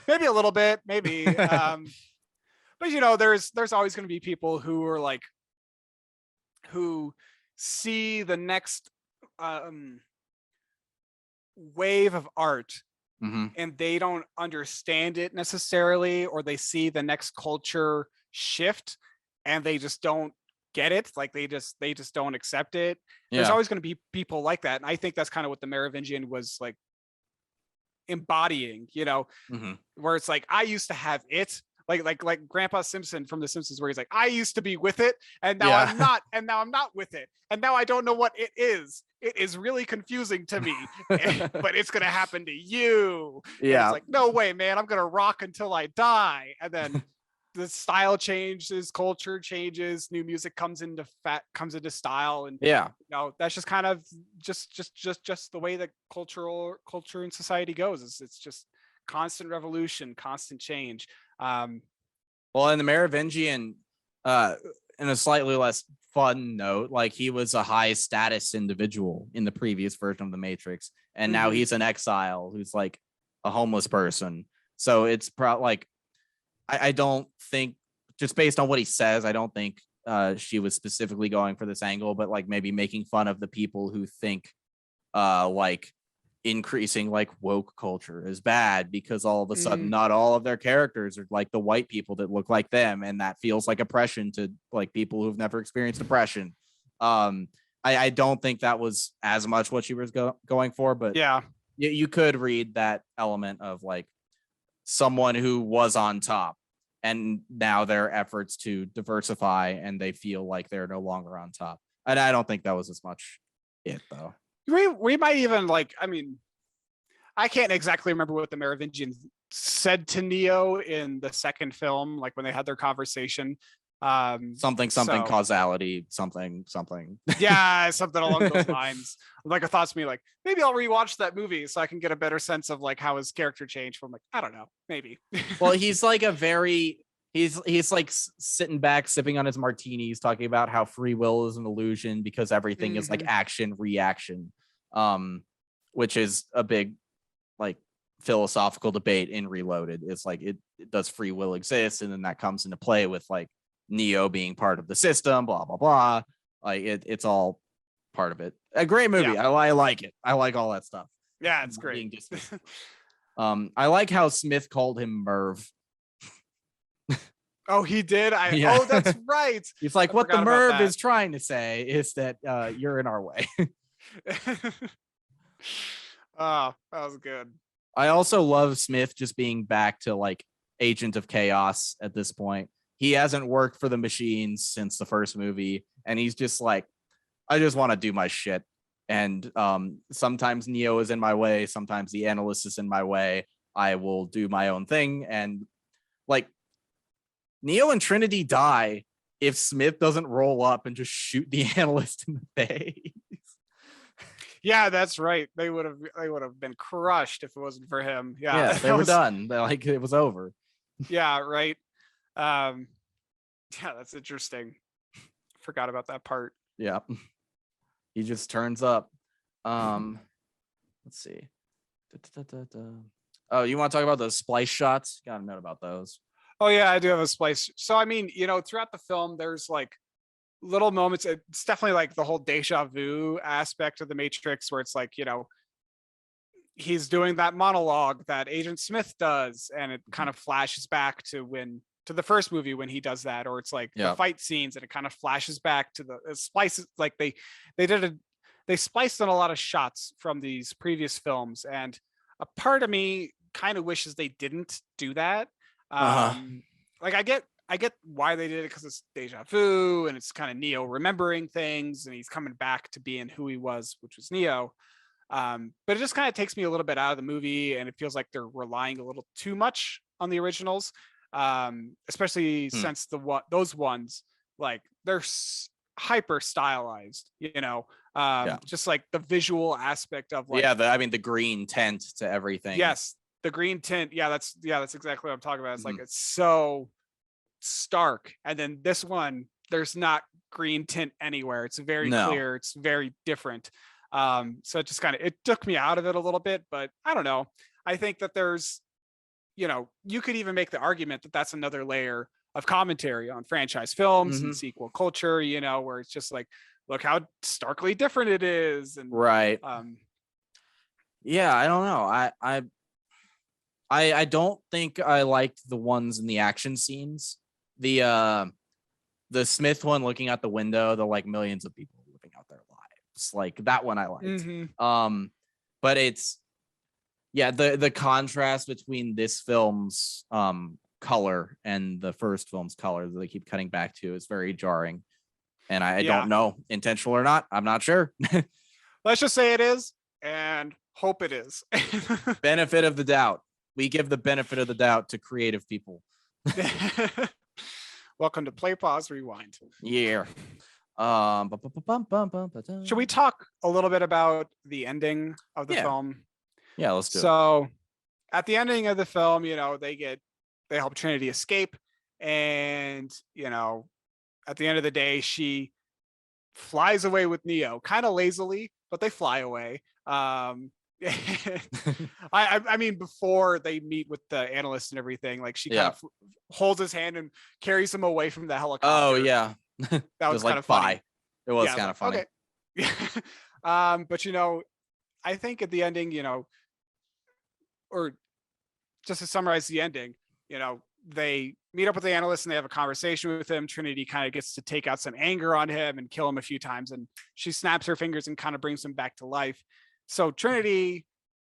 Maybe a little bit, maybe. But you know, there's always going to be people who are like, who see the next wave of art and they don't understand it necessarily, or they see the next culture shift and they just don't get it. Like they just don't accept it. There's always going to be people like that. And I think that's kind of what the Merovingian was like embodying, you know, where it's like, I used to have it. Like Grandpa Simpson from The Simpsons, where he's like, I used to be with it, and now I'm not, and now I'm not with it, and now I don't know what it is. It is really confusing to me, but it's gonna happen to you. Yeah, and it's like, no way, man, I'm gonna rock until I die, and then the style changes, culture changes, new music comes into style, and you know, that's just kind of just the way that culture and society goes. It's just constant revolution, constant change. Well, in the Merovingian, in a slightly less fun note, like he was a high status individual in the previous version of the Matrix, and now he's an exile who's like a homeless person. So it's like I don't think, just based on what he says, I don't think she was specifically going for this angle, but like maybe making fun of the people who think like increasing like woke culture is bad because all of a sudden not all of their characters are like the white people that look like them, and that feels like oppression to like people who've never experienced oppression. I don't think that was as much what she was going for, but you could read that element of like someone who was on top and now their efforts to diversify and they feel like they're no longer on top. And I don't think that was as much it though. We might even like, I mean, I can't exactly remember what the Merovingians said to Neo in the second film, like when they had their conversation. Something causality, something. Yeah, something along those lines. Like a thought to me, like maybe I'll rewatch that movie so I can get a better sense of like how his character changed from like, I don't know, maybe. Well, he's like he's like sitting back, sipping on his martinis, talking about how free will is an illusion because everything is like action reaction, which is a big like philosophical debate in Reloaded. It's like it does free will exist, and then that comes into play with like Neo being part of the system, blah blah blah. Like it's all part of it. A great movie. I like it. I like all that stuff. Yeah, it's great. I like how Smith called him Merv. Oh, he did? Oh, that's right. He's like, what the Merv is trying to say is that you're in our way. Oh, that was good. I also love Smith just being back to like Agent of Chaos at this point. He hasn't worked for the machines since the first movie, and he's just like, I just want to do my shit. And sometimes Neo is in my way, sometimes the analyst is in my way. I will do my own thing. And like Neo and Trinity die if Smith doesn't roll up and just shoot the analyst in the face. Yeah, that's right. They would have been crushed if it wasn't for him. Yeah, they were done. Like it was over. Yeah, right. Yeah, that's interesting. Forgot about that part. Yeah. He just turns up. Let's see. Oh, you want to talk about those splice shots? Got a note about those. Oh yeah, I do have a splice. So I mean, you know, throughout the film, there's like little moments. It's definitely like the whole deja vu aspect of the Matrix, where it's like, you know, he's doing that monologue that Agent Smith does, and it kind of flashes back to the first movie when he does that, or it's like the fight scenes, and it kind of flashes back to the splices. Like they spliced in a lot of shots from these previous films, and a part of me kind of wishes they didn't do that. Like I get why they did it, because it's deja vu and it's kind of Neo remembering things and he's coming back to being who he was, which was Neo. But it just kind of takes me a little bit out of the movie, and it feels like they're relying a little too much on the originals, especially since those ones, like hyper stylized, Yeah. just like the visual aspect of like, I mean, the green tint to everything. yes, the green tint. That's exactly what I'm talking about. It's like, it's so stark. And then this one, there's not green tint anywhere. It's very clear. It's very different. So it just it took me out of it a little bit, but I don't know. I think that there's, you could even make the argument that that's another layer of commentary on franchise films and sequel culture, where it's just like, look how starkly different it is. And right. Yeah, I don't know. I don't think I liked the ones in the action scenes. The Smith one looking out the window, the like millions of people living out their lives. Like that one I liked. But it's the contrast between this film's color and the first film's color that they keep cutting back to is very jarring. And I don't know, intentional or not, I'm not sure. Let's just say it is and hope it is. Benefit of the doubt. We give the benefit of the doubt to creative people. Welcome to Play Pause Rewind. Yeah. Should we talk a little bit about the ending of the film? Yeah, let's do it. So at the ending of the film, they help Trinity escape. And, at the end of the day, she flies away with Neo, kind of lazily, but they fly away. I mean, before they meet with the analyst and everything, like she kind of holds his hand and carries him away from the helicopter. Oh yeah, that was kind of funny. It was kind of funny. Okay. But I think at the ending, or just to summarize the ending, they meet up with the analyst and they have a conversation with him. Trinity kind of gets to take out some anger on him and kill him a few times, and she snaps her fingers and kind of brings him back to life. So Trinity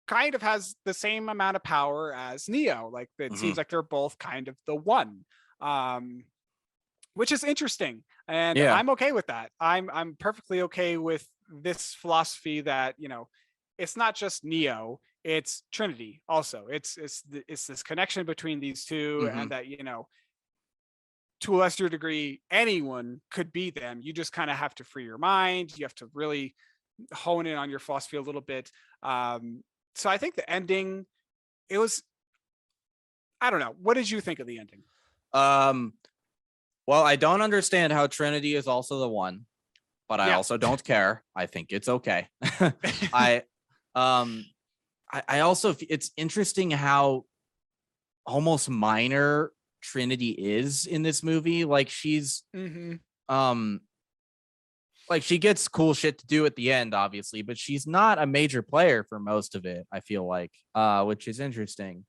kind of has the same amount of power as Neo. Like it seems like they're both kind of the one, which is interesting. And I'm okay with that. I'm perfectly okay with this philosophy that, it's not just Neo, it's Trinity also. It's this connection between these two, and that, to a lesser degree, anyone could be them. You just kind of have to free your mind. You have to really hone in on your philosophy a little bit. So I think the ending, it was, I don't know. What did you think of the ending? Well, I don't understand how Trinity is also the one, but I also don't care. I think it's okay. I also, it's interesting how almost minor Trinity is in this movie. Like she's, like she gets cool shit to do at the end, obviously, but she's not a major player for most of it, I feel like, which is interesting.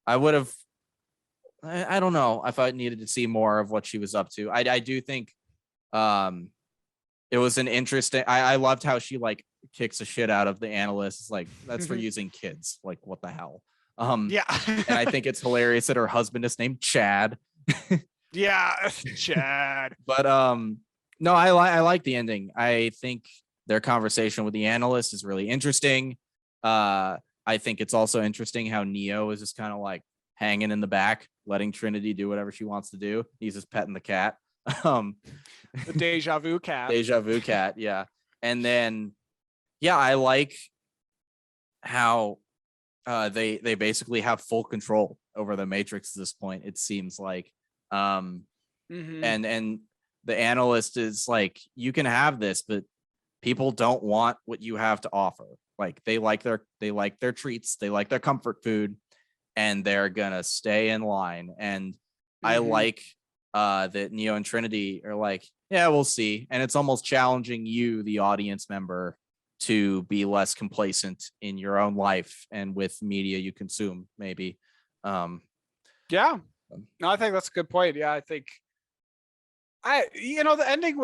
I don't know if I needed to see more of what she was up to. I do think it was an interesting, I loved how she like kicks the shit out of the analysts. Like that's for using kids. Like what the hell? And I think it's hilarious that her husband is named Chad. Chad. But no, I like the ending. I think their conversation with the analyst is really interesting. I think it's also interesting how Neo is just kind of like hanging in the back, letting Trinity do whatever she wants to do. He's just petting the cat. The deja vu cat. Yeah. And then I like how they basically have full control over the Matrix at this point, it seems like. And the analyst is like, you can have this, but people don't want what you have to offer. Like they like their treats, they like their comfort food, and they're gonna stay in line. And I like that Neo and Trinity are like, yeah, we'll see. And it's almost challenging you, the audience member, to be less complacent in your own life and with media you consume, maybe. No, I think that's a good point. Yeah, I think the ending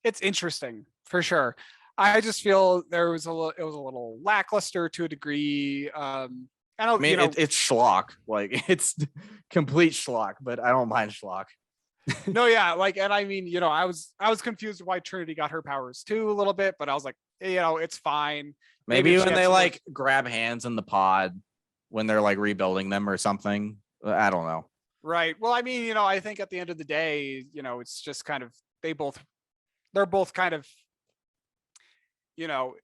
it's interesting for sure. I just feel it was a little lackluster to a degree. It's schlock. Like it's complete schlock, but I don't mind schlock. No, yeah, like, and I mean, I was confused why Trinity got her powers too a little bit, but I was like, it's fine. Maybe when they like grab hands in the pod when they're like rebuilding them or something. I don't know. Right. Well, I mean, I think at the end of the day, it's just kind of they both they're both kind of, you know,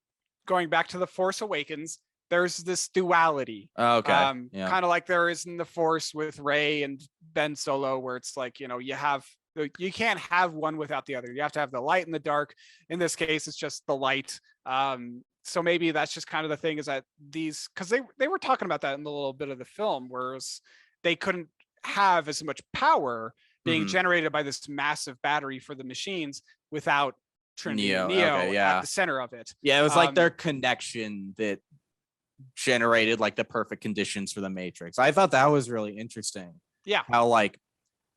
going back to the Force Awakens, there's this duality. Okay. Yeah. Kind of like there is in the Force with Rey and Ben Solo, where it's like, you can't have one without the other. You have to have the light and the dark. In this case, it's just the light. So maybe that's just kind of the thing, is that these, because they were talking about that in the little bit of the film, whereas they couldn't have as much power being generated by this massive battery for the machines without Trinity and Neo okay, at the center of it. Yeah, it was like their connection that generated like the perfect conditions for the Matrix. I thought that was really interesting. Yeah. How like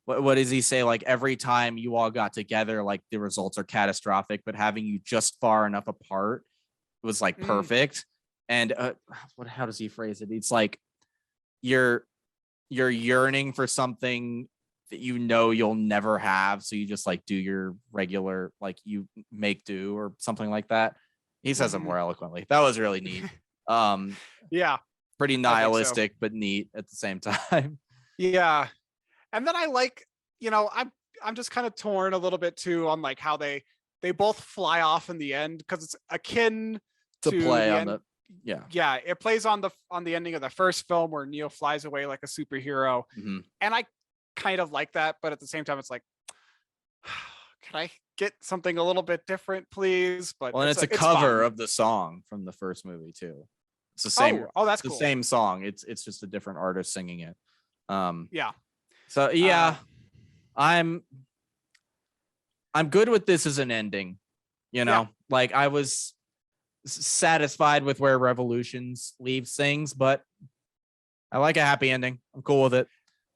what does he say? Like every time you all got together, like the results are catastrophic, but having you just far enough apart was like perfect. And how does he phrase it? It's like you're yearning for something that you know you'll never have, so you just like do your regular, like you make do or something like that. He says it more eloquently. That was really neat. Yeah, pretty nihilistic, but neat at the same time. Yeah. And then I like, I'm just kind of torn a little bit too on like how they both fly off in the end, because it's akin to play the on end. Yeah, it plays on the ending of the first film where Neo flies away like a superhero. And I kind of like that, but at the same time it's like, can I get something a little bit different, please? But well, and it's a cover of the song from the first movie too. It's the same. Oh, that's the cool. Same song. It's just a different artist singing it. Yeah. So yeah, I'm good with this as an ending. Like I was satisfied with where Revolutions leaves things, but I like a happy ending. I'm cool with it.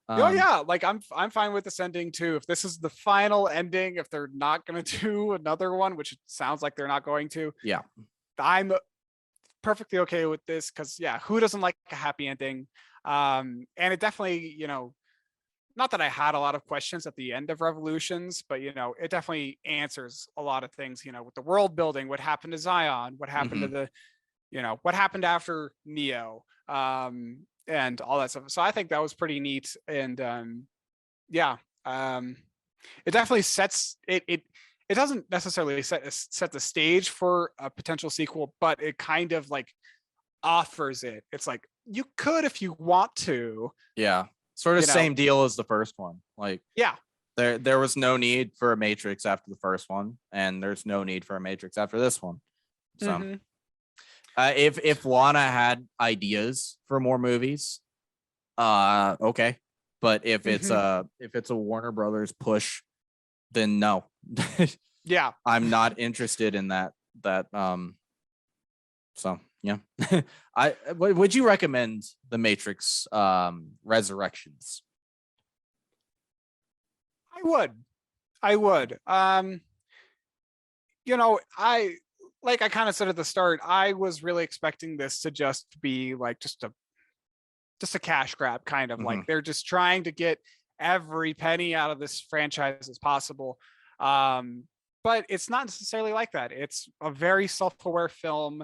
Like I'm fine with this ending too. If this is the final ending, if they're not going to do another one, which it sounds like they're not going to, yeah, I'm perfectly okay with this, because who doesn't like a happy ending? And it definitely, not that I had a lot of questions at the end of Revolutions, but it definitely answers a lot of things, with the world building, what happened to Zion, what happened to the, what happened after Neo, and all that stuff. So I think that was pretty neat. And it definitely sets it doesn't necessarily set the stage for a potential sequel, but it kind of like offers it. It's like, you could if you want to. Yeah. Sort of same deal as the first one. Like, there was no need for a Matrix after the first one, and there's no need for a Matrix after this one. So if Lana had ideas for more movies, okay. But if it's a Warner Brothers push, then no. Yeah. I'm not interested in that. So yeah. Would you recommend The Matrix Resurrections? I would. I kind of said at the start, I was really expecting this to just be like just a cash grab, kind of like they're just trying to get every penny out of this franchise as possible. But it's not necessarily like that. It's a very self-aware film,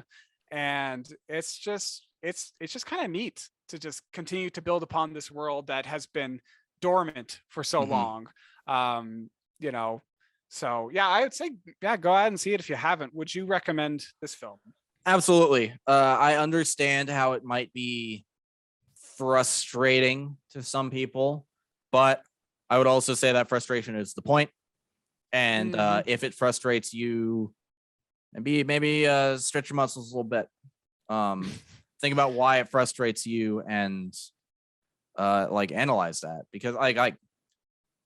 and it's just kind of neat to just continue to build upon this world that has been dormant for so long. So yeah, I would say, go ahead and see it if you haven't. Would you recommend this film? Absolutely. I understand how it might be frustrating to some people, but I would also say that frustration is the point. And if it frustrates you, maybe stretch your muscles a little bit. Think about why it frustrates you, and like analyze that, because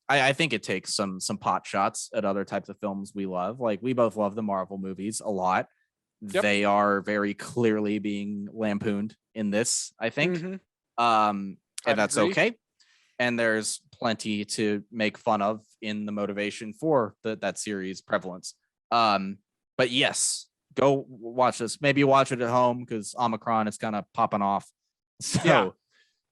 I think it takes some pot shots at other types of films we love. Like, we both love the Marvel movies a lot. Yep. They are very clearly being lampooned in this, I think. And that's okay. And there's plenty to make fun of in the motivation for that series prevalence. But yes, go watch this. Maybe watch it at home, because Omicron is kind of popping off. So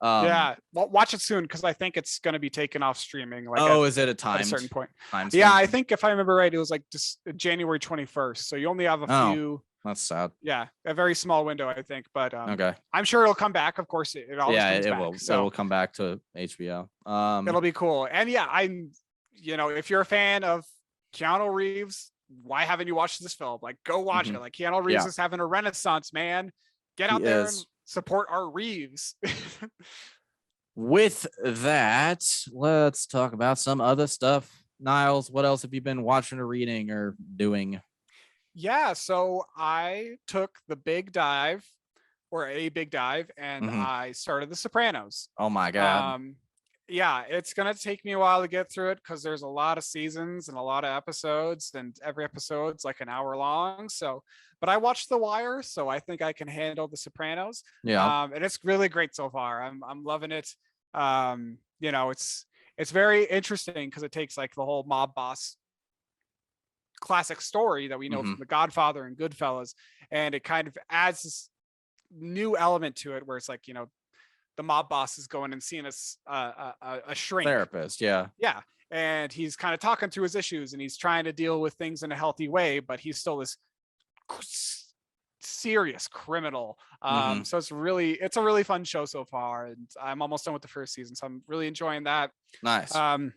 watch it soon, because I think it's going to be taken off streaming. Like, is it at a certain point? I think if I remember right, it was like just January 21st. So you only have a few. That's sad. Yeah, a very small window, I think. But okay, I'm sure it'll come back. Of course, it always comes back. Will. So it will come back to HBO. It'll be cool. And I'm, if you're a fan of Keanu Reeves, why haven't you watched this film? Like, go watch it. Like, Keanu Reeves Yeah. is having a renaissance, man. Get out there and support our Reeves. With that, let's talk about some other stuff. Niles, what else have you been watching or reading or doing? Yeah, so I took a big dive, and I started The Sopranos. Oh my God. Yeah, it's gonna take me a while to get through it because there's a lot of seasons and a lot of episodes, and every episode's like an hour long. So, but I watched The Wire, so I think I can handle The Sopranos. Yeah. And it's really great so far. I'm loving it. It's very interesting because it takes like the whole mob boss classic story that we know from The Godfather and Goodfellas, and it kind of adds this new element to it where it's like, the mob boss is going and seeing a shrink Therapist. Yeah. And he's kind of talking through his issues and he's trying to deal with things in a healthy way, but he's still this serious criminal. So it's a really fun show so far, and I'm almost done with the first season, so I'm really enjoying that. Nice. I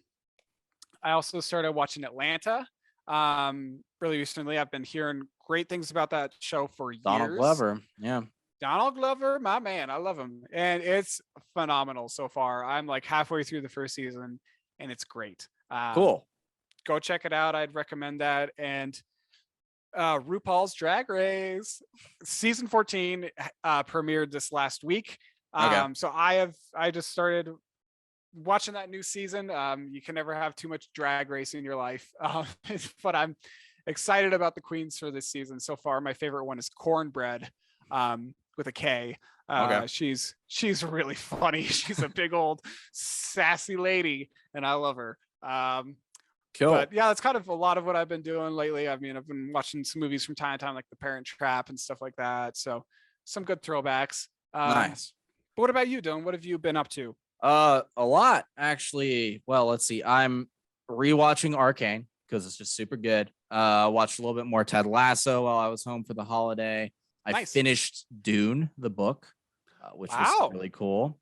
also started watching Atlanta really recently. I've been hearing great things about that show for years. Donald Glover. Yeah. Donald Glover, my man, I love him, and it's phenomenal so far. I'm like halfway through the first season, and it's great. Cool. Go check it out. I'd recommend that. And RuPaul's Drag Race season 14 premiered this last week. So I just started watching that new season. You can never have too much drag race in your life, but I'm excited about the queens for this season so far. My favorite one is Cornbread. With a K. She's really funny. She's a big old sassy lady, and I love her. Cool. But yeah, that's kind of a lot of what I've been doing lately. I mean, I've been watching some movies from time to time, like The Parent Trap and stuff like that. So some good throwbacks. Nice. But what about you, Dylan? What have you been up to? A lot, actually. Well, let's see. I'm rewatching Arcane because it's just super good. Watched a little bit more Ted Lasso while I was home for the holiday. I finished Dune, the book, which was really cool.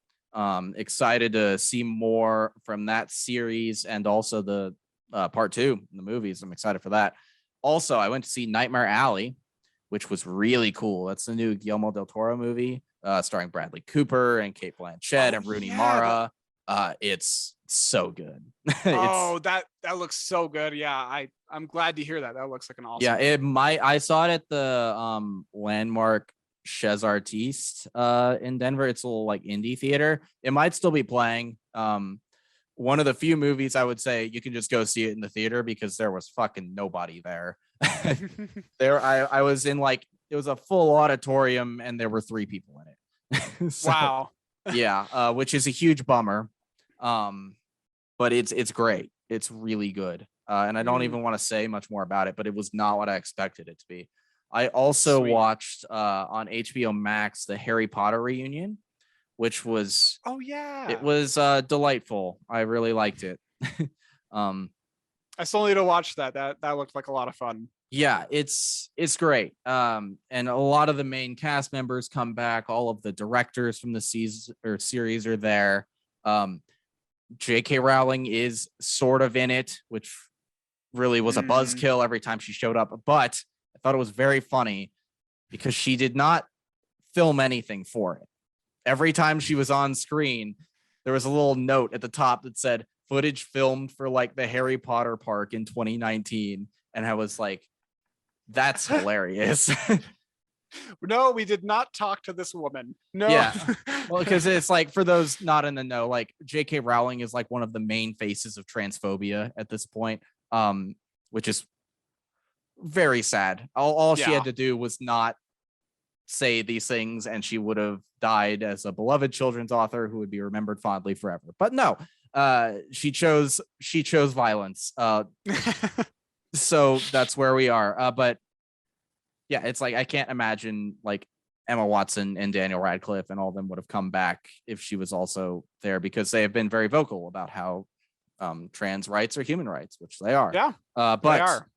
Excited to see more from that series and also the part 2, the movies. I'm excited for that. Also, I went to see Nightmare Alley, which was really cool. That's the new Guillermo del Toro movie starring Bradley Cooper and Cate Blanchett and Rooney Mara. It's so good. That looks so good. Yeah, I'm glad to hear that. That looks like an awesome. Yeah, I saw it at the Landmark Chez Artiste in Denver. It's a little like indie theater. It might still be playing. One of the few movies I would say you can just go see it in the theater because there was fucking nobody there. I was in like, it was a full auditorium and there were 3 people in it. So, wow. Yeah, which is a huge bummer. But it's great. It's really good. And I don't even want to say much more about it, but it was not what I expected it to be. I also watched on HBO Max the Harry Potter reunion, which was it was delightful. I really liked it. I still need to watch that. That looked like a lot of fun. Yeah, it's great. And a lot of the main cast members come back. All of the directors from the season or series are there. J.K. Rowling is sort of in it, which really was a buzzkill every time she showed up. But I thought it was very funny because she did not film anything for it. Every time she was on screen, there was a little note at the top that said footage filmed for like the Harry Potter park in 2019. And I was like, that's hilarious. No, we did not talk to this woman. No. Yeah. Well, because it's like, for those not in the know, like J.K. Rowling is like one of the main faces of transphobia at this point, which is very sad. All she had to do was not say these things and she would have died as a beloved children's author who would be remembered fondly forever. But no, she chose violence. So that's where we are. But yeah, it's like, I can't imagine like Emma Watson and Daniel Radcliffe and all of them would have come back if she was also there, because they have been very vocal about how trans rights are human rights, which they are. Yeah, but they are.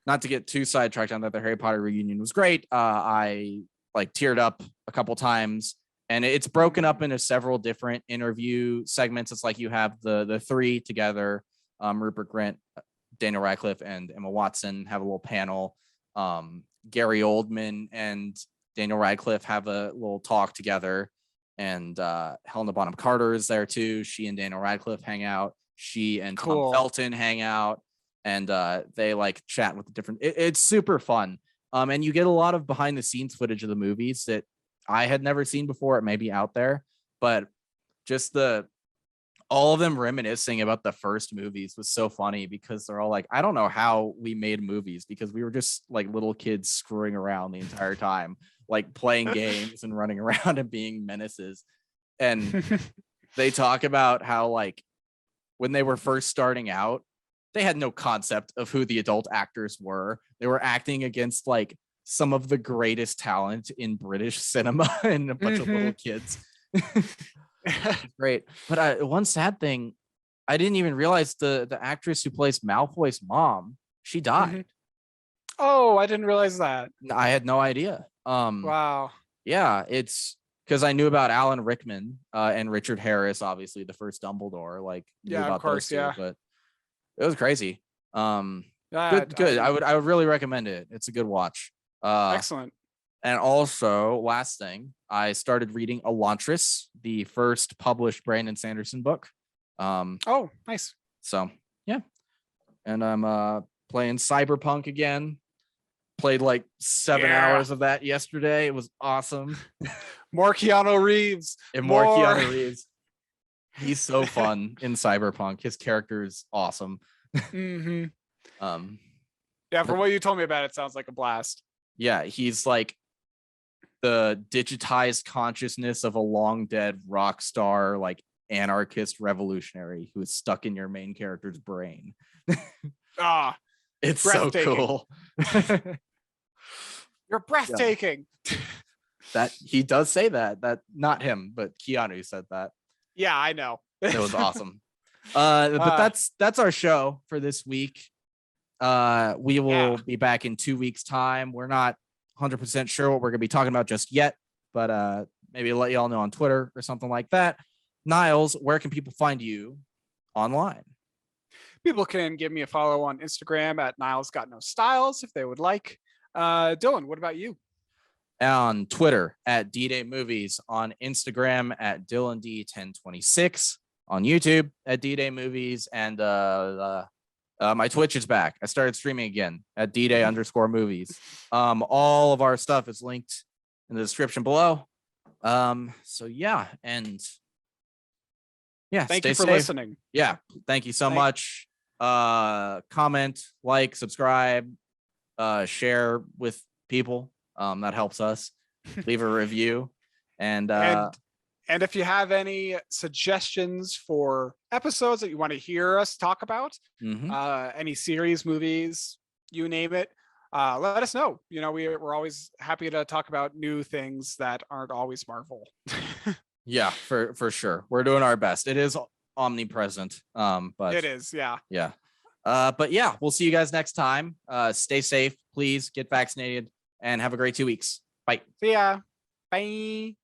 Not to get too sidetracked on that, the Harry Potter reunion was great. I like teared up a couple times, and it's broken up into several different interview segments. It's like you have the 3 together, Rupert Grint, Daniel Radcliffe and Emma Watson have a little panel. Gary Oldman and Daniel Radcliffe have a little talk together, and Helena Bonham Carter is there too. She and Daniel Radcliffe hang out. She and Tom Felton hang out, and they like chat with the different. It's super fun. And you get a lot of behind the scenes footage of the movies that I had never seen before. It may be out there, but just all of them reminiscing about the first movies was so funny, because they're all like, I don't know how we made movies, because we were just like little kids screwing around the entire time, like playing games and running around and being menaces. And they talk about how like when they were first starting out, they had no concept of who the adult actors were. They were acting against like some of the greatest talent in British cinema and a bunch of little kids. Great. But one sad thing, I didn't even realize the actress who plays Malfoy's mom, she died. Oh, I didn't realize that. I had no idea. Wow. Yeah, it's because I knew about Alan Rickman and Richard Harris, obviously the first Dumbledore. Like, knew about of course, those two, but it was crazy. Good. I would really recommend it. It's a good watch. Excellent. And also, last thing, I started reading Elantris, the first published Brandon Sanderson book. Oh, nice. So yeah, and I'm playing Cyberpunk again. Played like 7 hours of that yesterday. It was awesome. More Keanu Reeves. And more Keanu Reeves. He's so fun in Cyberpunk. His character is awesome. Yeah, from what you told me about it, sounds like a blast. Yeah, he's like the digitized consciousness of a long dead rock star, like anarchist revolutionary who is stuck in your main character's brain. It's so cool. You're breathtaking. Yeah. That he does say that not him, but Keanu said that. Yeah, I know. It was awesome. But that's our show for this week. We will be back in 2 weeks' time. We're not 100% sure what we're gonna be talking about just yet, but maybe let y'all know on Twitter or something like that. Niles, where can people find you online? People can give me a follow on Instagram at Niles Got No Styles if they would like. Dylan, what about you? On Twitter at D-Day Movies, on Instagram at DylanD1026, on YouTube at D-Day Movies, and my Twitch is back. I started streaming again at D-Day_movies. All of our stuff is linked in the description below. So yeah, and yeah, thank you for safe. listening. Yeah, thank you so much. Comment, like, subscribe, share with people. That helps us. Leave a review, and if you have any suggestions for episodes that you want to hear us talk about, any series, movies, you name it, let us know. You know, we're always happy to talk about new things that aren't always Marvel. Yeah, for sure. We're doing our best. It is omnipresent. But it is, yeah. But yeah, we'll see you guys next time. Stay safe, please get vaccinated, and have a great 2 weeks. Bye. See ya. Bye.